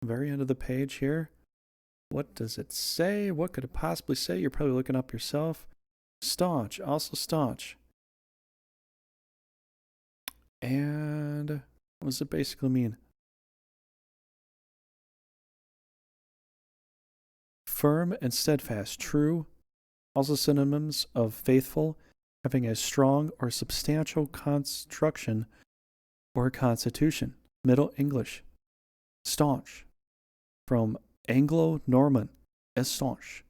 Very end of the page here. What does it say? What could it possibly say? You're probably looking up yourself. Staunch. Also staunch. And what does it basically mean? Firm and steadfast, true, also synonyms of faithful, having a strong or substantial construction or constitution. Middle English, staunch, from Anglo-Norman, estanche,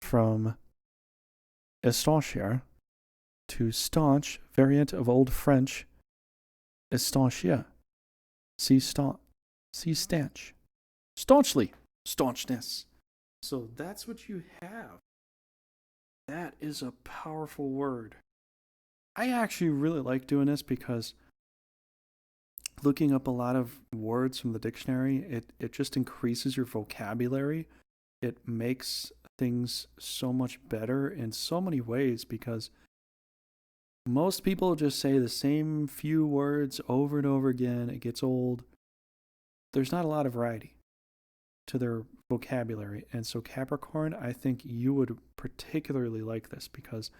from estancher to staunch, variant of Old French, estanchia, see stanch, staunchly, staunchness. So that's what you have. That is a powerful word. I actually really like doing this because looking up a lot of words from the dictionary, it just increases your vocabulary. It makes things so much better in so many ways because most people just say the same few words over and over again. It gets old. There's not a lot of variety to their vocabulary. And so Capricorn, I think you would particularly like this because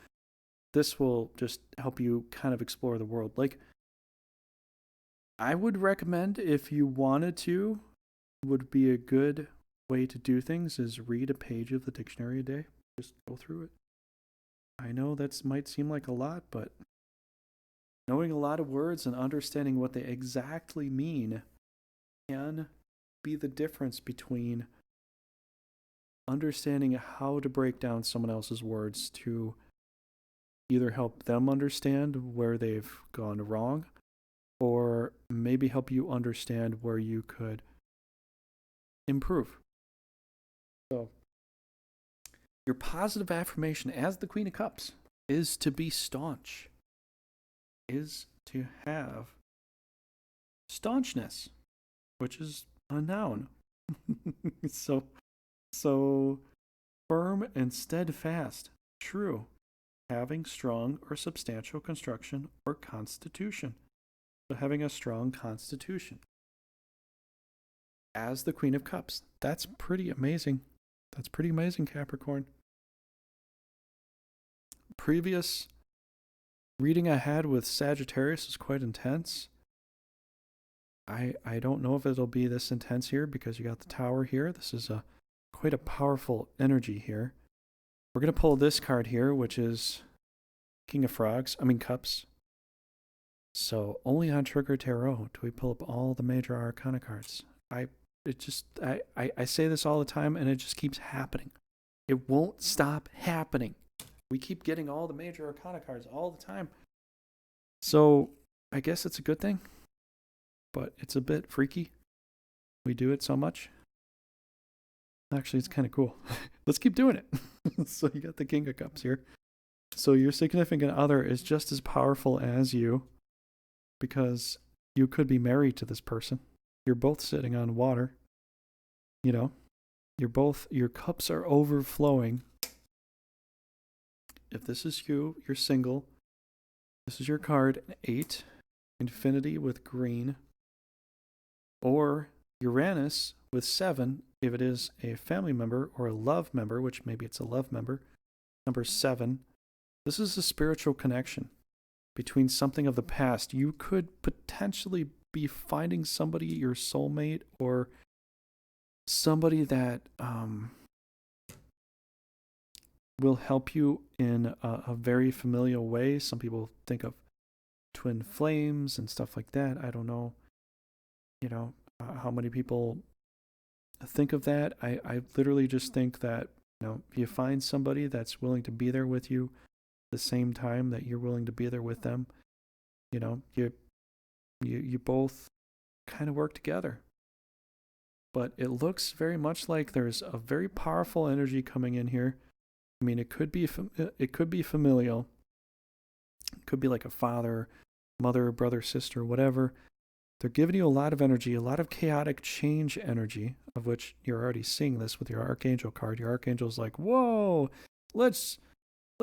this will just help you kind of explore the world. Like, I would recommend, if you wanted to, would be a good way to do things is read a page of the dictionary a day. Just go through it. I know that might seem like a lot, but knowing a lot of words and understanding what they exactly mean can be the difference between understanding how to break down someone else's words to either help them understand where they've gone wrong or maybe help you understand where you could improve. So, your positive affirmation as the Queen of Cups is to be staunch, is to have staunchness, which is a noun. So firm and steadfast, true, having strong or substantial construction or constitution. So having a strong constitution. As the Queen of Cups. That's pretty amazing. That's pretty amazing, Capricorn. Previous reading I had with Sagittarius is quite intense. I don't know if it'll be this intense here because you got the Tower here. This is quite a powerful energy here. We're going to pull this card here, which is King of Cups. So only on Trigger Tarot do we pull up all the major arcana cards. I say this all the time and it just keeps happening. It won't stop happening. We keep getting all the major arcana cards all the time. So I guess it's a good thing, but it's a bit freaky. We do it so much. Actually, it's kind of cool. Let's keep doing it. So you got the King of Cups here. So your significant other is just as powerful as you because you could be married to this person. You're both sitting on water. You know, your cups are overflowing. If this is you, you're single. This is your card, 8, Infinity with green. Or Uranus with 7, if it is a family member or a love member, which maybe it's a love member. Number 7, this is a spiritual connection between something of the past. You could potentially be finding somebody, your soulmate, or somebody that will help you in a very familial way. Some people think of twin flames and stuff like that. I don't know. how many people think of that. I literally just think that, if you find somebody that's willing to be there with you the same time that you're willing to be there with them, you both kind of work together. But it looks very much like there's a very powerful energy coming in here. I mean, it could be familial. It could be like a father, mother, brother, sister, whatever. They're giving you a lot of energy, a lot of chaotic change energy, of which you're already seeing this with your Archangel card. Your Archangel's like, whoa, let's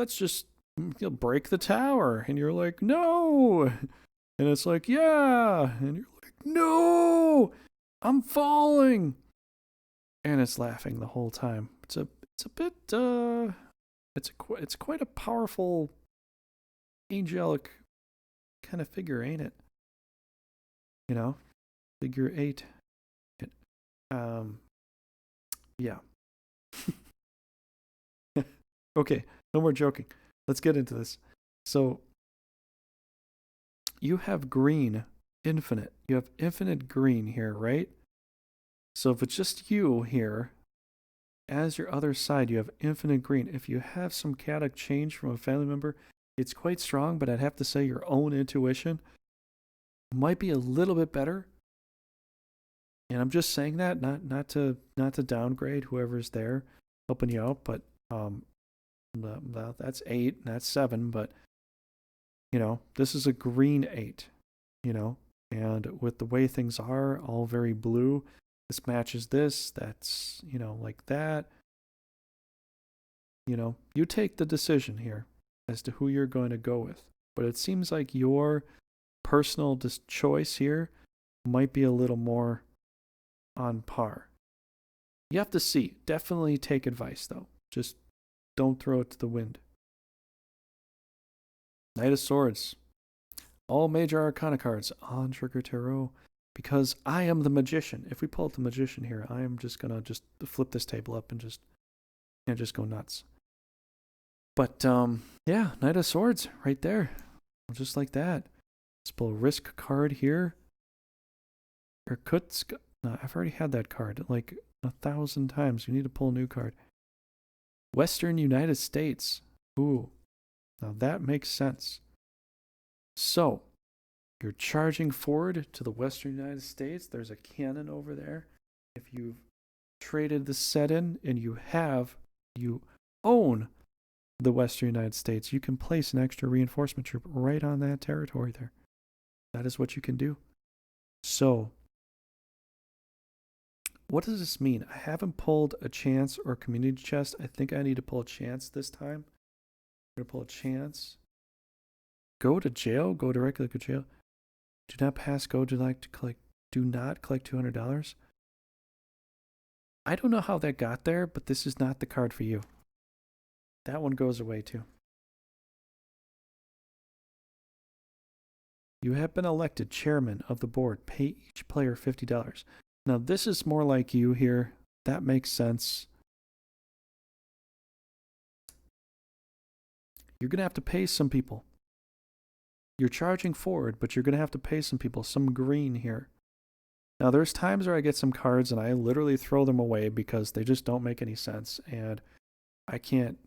just break the tower. And you're like, no. And it's like, yeah. And you're like, no, I'm falling. And it's laughing the whole time. It's a bit, it's quite a powerful angelic kind of figure, ain't it? Figure 8. Yeah. Okay, no more joking. Let's get into this. So, you have green, infinite. You have infinite green here, right? So if it's just you here, as your other side, you have infinite green. If you have some chaotic change from a family member, it's quite strong, but I'd have to say your own intuition might be a little bit better. And I'm just saying that not to downgrade whoever's there helping you out, but that's 8, that's 7, but this is a green 8, and with the way things are, all very blue, this matches this, that's, like that. You take the decision here as to who you're going to go with. But it seems like your personal choice here might be a little more on par. You have to see. Definitely take advice, though. Just don't throw it to the wind. Knight of Swords. All major arcana cards on Trigger Tarot, because I am the magician. If we pull up the magician here, I am just going to flip this table up and just go nuts. But, yeah, Knight of Swords right there. Just like that. Let's pull a risk card here. Irkutsk. No, I've already had that card like 1,000 times. You need to pull a new card. Western United States. Ooh. Now that makes sense. So, you're charging forward to the Western United States. There's a cannon over there. If you've traded the set in and you own the Western United States, you can place an extra reinforcement troop right on that territory there. That is what you can do. So, what does this mean? I haven't pulled a chance or community chest. I think I need to pull a chance this time. I'm going to pull a chance. Go to jail. Go directly to jail. Do not pass go. Do not collect $200. I don't know how that got there, but this is not the card for you. That one goes away too. You have been elected chairman of the board. Pay each player $50. Now this is more like you here. That makes sense. You're going to have to pay some people. You're charging forward, but you're going to have to pay some people. Some green here. Now there's times where I get some cards and I literally throw them away because they just don't make any sense. And I can't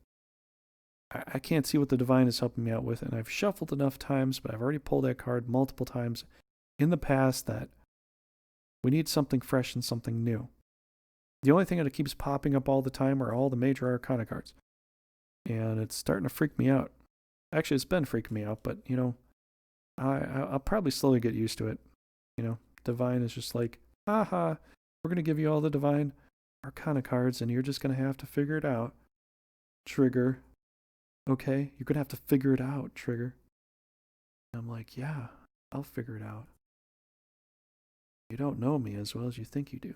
see what the divine is helping me out with. And I've shuffled enough times, but I've already pulled that card multiple times in the past that we need something fresh and something new. The only thing that keeps popping up all the time are all the major arcana cards. And it's starting to freak me out. Actually, it's been freaking me out, but, I'll probably slowly get used to it. Divine is just like, haha, we're going to give you all the divine arcana cards, and you're just going to have to figure it out. Trigger. Okay, you're going to have to figure it out, Trigger. And I'm like, yeah, I'll figure it out. You don't know me as well as you think you do.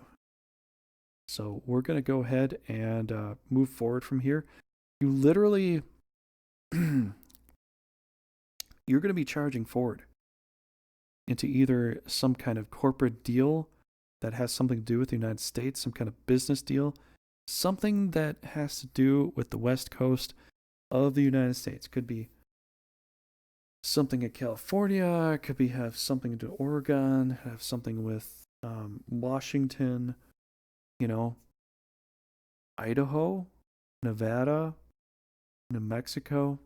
So we're going to go ahead and move forward from here. You literally, you're going to be charging forward into either some kind of corporate deal that has something to do with the United States, some kind of business deal, something that has to do with the West Coast of the United States. Could be something in California, could be have something to do with Oregon, have something with Washington, you know, Idaho, Nevada, New Mexico,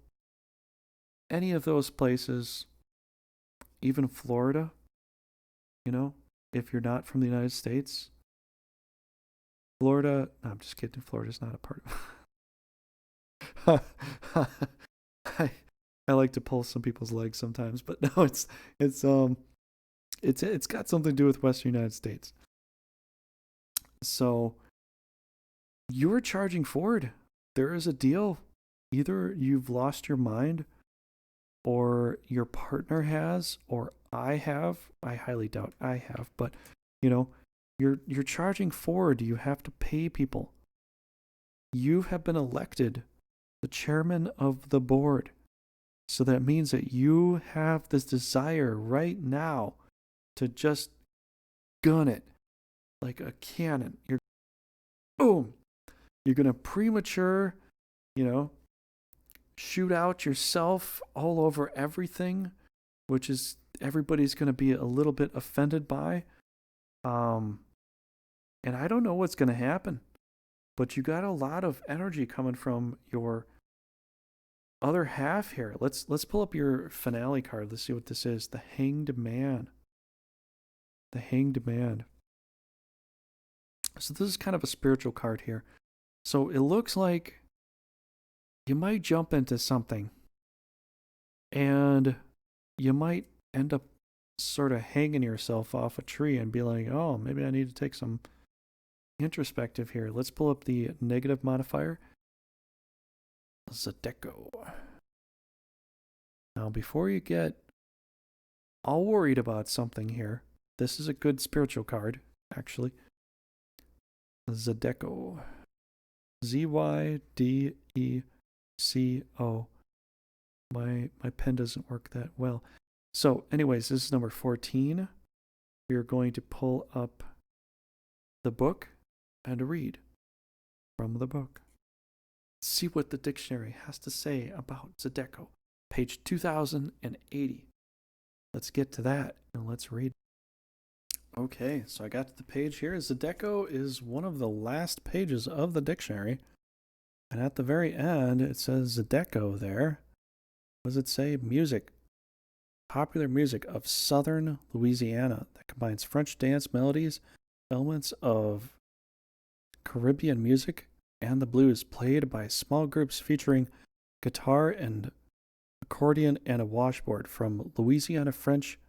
any of those places, even Florida, you know, if you're not from the United States. Florida, no, I'm just kidding. Florida's not a part of I like to pull some people's legs sometimes, but no, it's got something to do with Western United States. So you're charging forward. There is a deal. Either you've lost your mind, or your partner has, or I have. I highly doubt I have, but you know, you're charging forward. You have to pay people. You have been elected the chairman of the board. So that means that you have this desire right now to just gun it like a cannon. You're boom. You're going to premature, you know, shoot out yourself all over everything, which is everybody's going to be a little bit offended by. And I don't know what's going to happen, but you got a lot of energy coming from your other half here. Let's pull up your finale card. Let's see what this is. The Hanged Man. The Hanged Man. So this is kind of a spiritual card here. So it looks like you might jump into something and you might end up sort of hanging yourself off a tree and be like, oh, maybe I need to take some introspective here. Let's pull up the negative modifier. Zydeco. Now, before you get all worried about something here, this is a good spiritual card, actually. Zydeco. Zydeco. My pen doesn't work that well. So, anyways, this is number 14. We are going to pull up the book and read from the book. See what the dictionary has to say about Zydeco. Page 2080. Let's get to that and let's read. Okay, so I got to the page here. Zydeco is one of the last pages of the dictionary. And at the very end, it says Zydeco there. What does it say? Music. Popular music of southern Louisiana that combines French dance melodies, elements of Caribbean music, and the blues, played by small groups featuring guitar and accordion and a washboard from Louisiana French,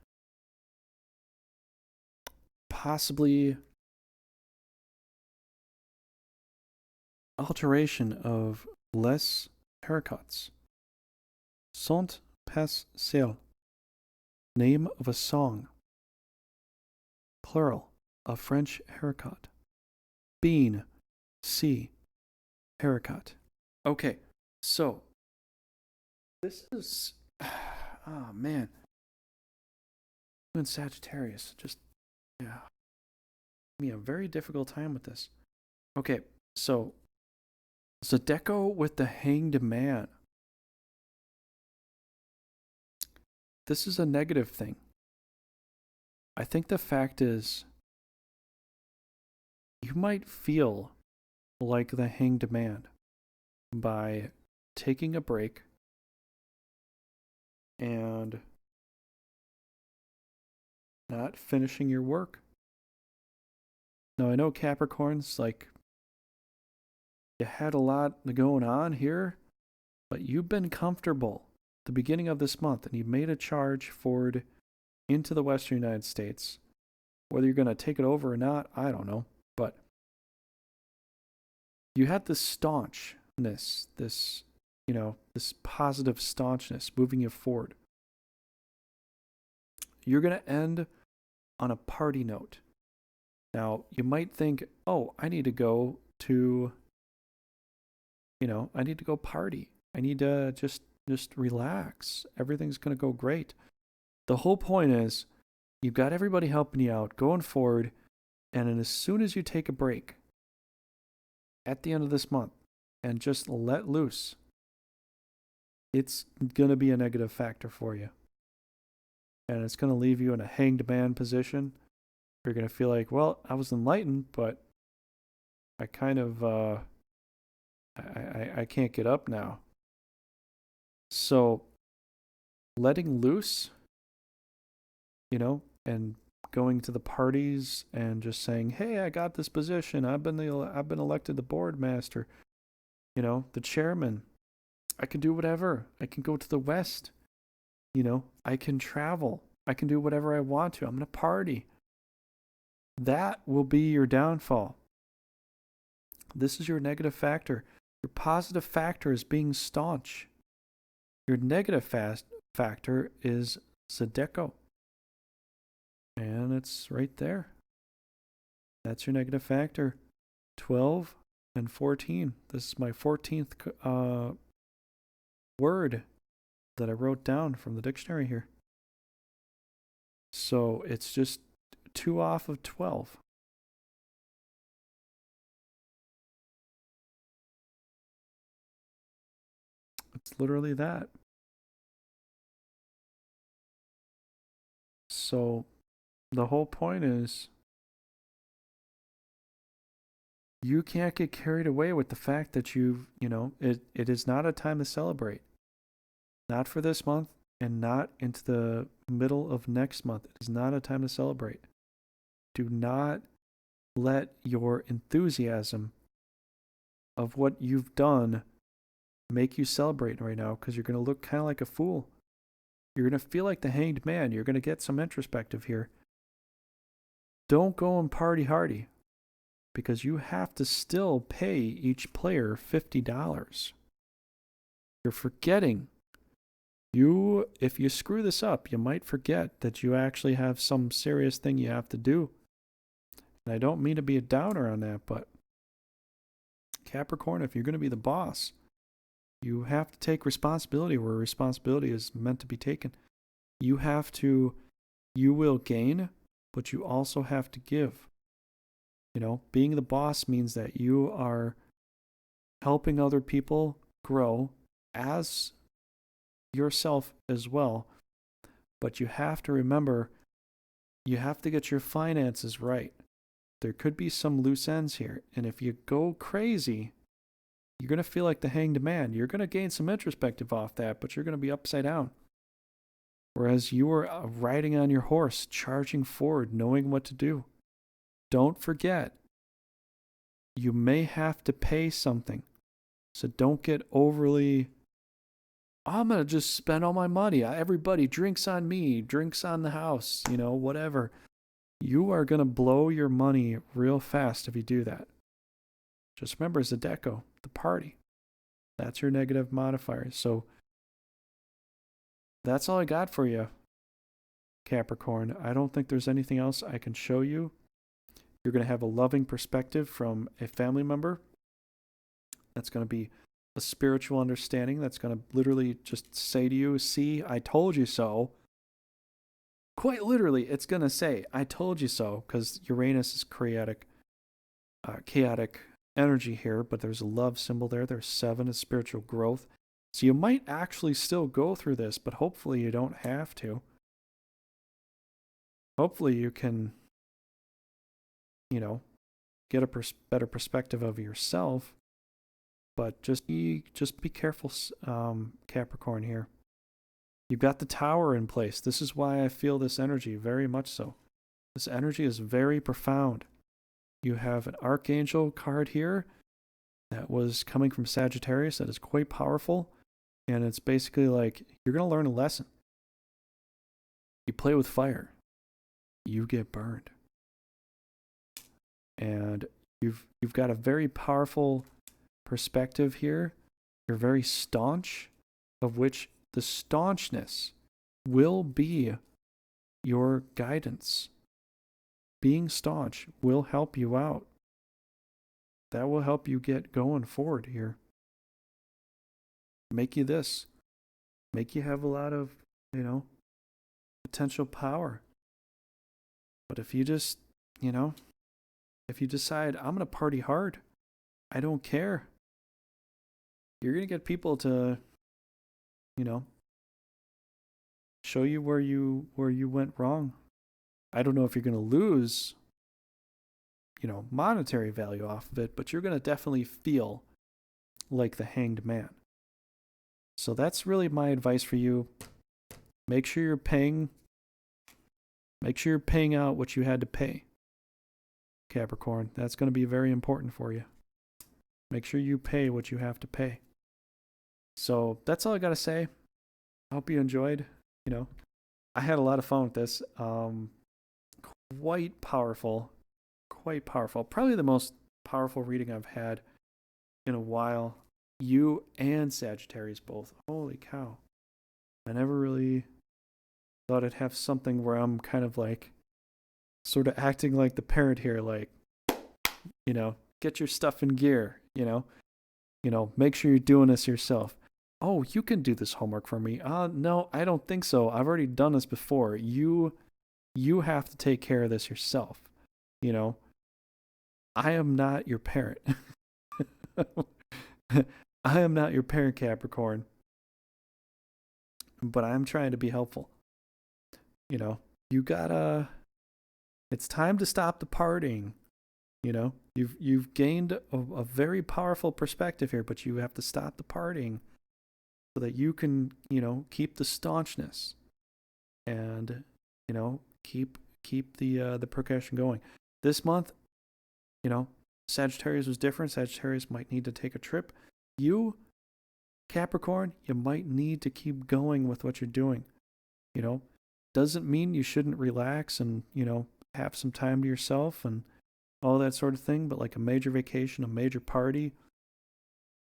possibly alteration of les haircuts. Sont pas seul. Name of a song. Plural, a French haircut. Bean, C, haircut. Okay, so this is, oh man, in Sagittarius, just, yeah, me a very difficult time with this. Okay, so Zydeco with the Hanged Man. This is a negative thing. I think the fact is, you might feel like the Hanged Man by taking a break and not finishing your work. Now, I know Capricorns, like, you had a lot going on here, but you've been comfortable at the beginning of this month, and you made a charge forward into the Western United States. Whether you're going to take it over or not, I don't know. But you had this staunchness, this, you know, this positive staunchness moving you forward. You're going to end on a party note. Now, you might think, oh, I need to go to, you know, I need to go party. I need to just relax. Everything's going to go great. The whole point is, you've got everybody helping you out, going forward, and then as soon as you take a break at the end of this month and just let loose, it's going to be a negative factor for you. And it's going to leave you in a hanged man position. You're going to feel like, well, I was enlightened, but I kind of, I can't get up now. So letting loose, and going to the parties and just saying, "Hey, I got this position. I've been elected the board master, the chairman. I can do whatever. I can go to the West. I can travel. I can do whatever I want to. I'm going to party." That will be your downfall. This is your negative factor. Your positive factor is being staunch. Your negative factor is Zydeco. And it's right there. That's your negative factor. 12 and 14. This is my 14th word that I wrote down from the dictionary here. So it's just 2 off of 12. It's literally that. So the whole point is you can't get carried away with the fact that it is not a time to celebrate. Not for this month and not into the middle of next month. It is not a time to celebrate. Do not let your enthusiasm of what you've done make you celebrate right now, because you're going to look kind of like a fool. You're going to feel like the hanged man. You're going to get some introspective here. Don't go and party hardy, because you have to still pay each player $50. You're forgetting. If you screw this up, you might forget that you actually have some serious thing you have to do. And I don't mean to be a downer on that, but Capricorn, if you're going to be the boss, you have to take responsibility where responsibility is meant to be taken. You will gain, but you also have to give. Being the boss means that you are helping other people grow as yourself as well. But you have to remember, you have to get your finances right. There could be some loose ends here. And if you go crazy, you're going to feel like the hanged man. You're going to gain some introspective off that, but you're going to be upside down. Whereas you were riding on your horse, charging forward, knowing what to do. Don't forget, you may have to pay something. So don't get overly, I'm going to just spend all my money. Everybody drinks on me, drinks on the house, whatever. You are going to blow your money real fast if you do that. Just remember, Zydeco, the party. That's your negative modifier. So that's all I got for you, Capricorn. I don't think there's anything else I can show you. You're going to have a loving perspective from a family member. That's going to be a spiritual understanding. That's going to literally just say to you, "See, I told you so." Quite literally, it's going to say, "I told you so," because Uranus is chaotic energy here, but there's a love symbol there. There's 7 is spiritual growth. So you might actually still go through this, but hopefully you don't have to. Hopefully you can, get a better perspective of yourself. But just be careful, Capricorn here. You've got the Tower in place. This is why I feel this energy very much so. This energy is very profound. You have an Archangel card here that was coming from Sagittarius that is quite powerful. And it's basically like, you're going to learn a lesson. You play with fire, you get burned. And you've got a very powerful perspective here. You're very staunch, of which the staunchness will be your guidance. Being staunch will help you out. That will help you get going forward here. Make you this. Make you have a lot of, potential power. But if you just, if you decide, I'm going to party hard, I don't care, you're going to get people to, show you where you went wrong. I don't know if you're going to lose, monetary value off of it, but you're going to definitely feel like the hanged man. So that's really my advice for you. Make sure you're paying out what you had to pay, Capricorn. That's going to be very important for you. Make sure you pay what you have to pay. So that's all I got to say. I hope you enjoyed. I had a lot of fun with this. Quite powerful. Probably the most powerful reading I've had in a while. You and Sagittarius both. Holy cow. I never really thought I'd have something where I'm kind of like sort of acting like the parent here, like, get your stuff in gear, make sure you're doing this yourself. Oh, you can do this homework for me. No, I don't think so. I've already done this before. You have to take care of this yourself. I am not your parent. I am not your parent, Capricorn. But I'm trying to be helpful. You gotta, it's time to stop the partying. You've gained a very powerful perspective here, but you have to stop the partying so that you can, keep the staunchness and, keep the progression going. This month, Sagittarius was different. Sagittarius might need to take a trip. You, Capricorn, you might need to keep going with what you're doing. Doesn't mean you shouldn't relax and, have some time to yourself and all that sort of thing, but like a major vacation, a major party,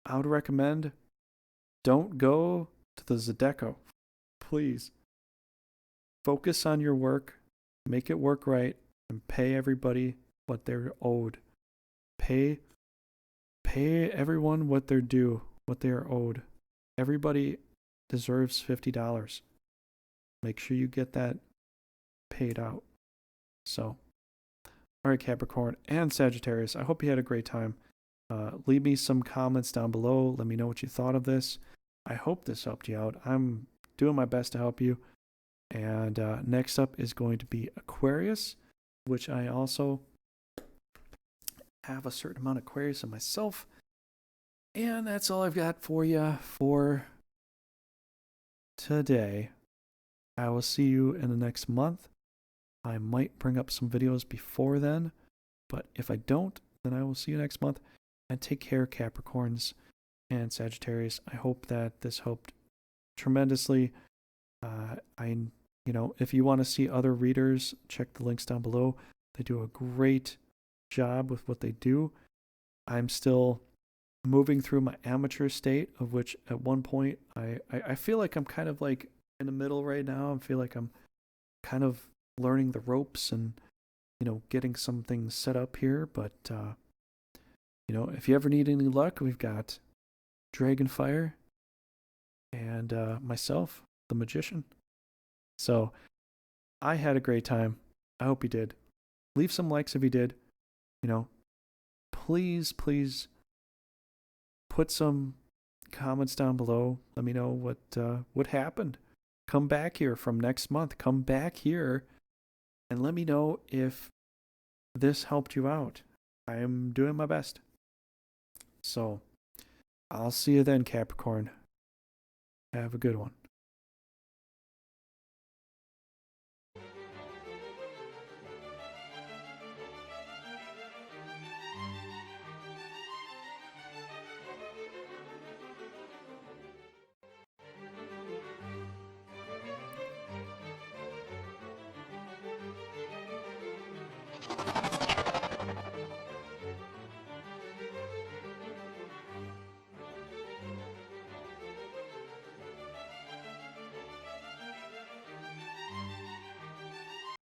I would recommend don't go to the Zydeco. Please. Focus on your work, make it work right, and pay everybody what they're owed. Pay everyone what they're due, what they are owed. Everybody deserves $50. Make sure you get that paid out. So, all right, Capricorn and Sagittarius, I hope you had a great time. Leave me some comments down below. Let me know what you thought of this. I hope this helped you out. I'm doing my best to help you. And next up is going to be Aquarius, which I also have a certain amount of Aquarius in myself. And that's all I've got for you for today. I will see you in the next month. I might bring up some videos before then, but if I don't, then I will see you next month. And take care, Capricorns and Sagittarius. I hope that this helped tremendously. If you want to see other readers, check the links down below. They do a great job with what they do. I'm still moving through my amateur state, of which at one point I feel like I'm kind of like in the middle right now. I feel like I'm kind of learning the ropes and getting some things set up here. But if you ever need any luck, we've got Dragonfire and myself, the Magician. So I had a great time. I hope you did. Leave some likes if you did. Please put some comments down below. Let me know what happened. Come back here from next month. Come back here and let me know if this helped you out. I am doing my best. So I'll see you then, Capricorn. Have a good one.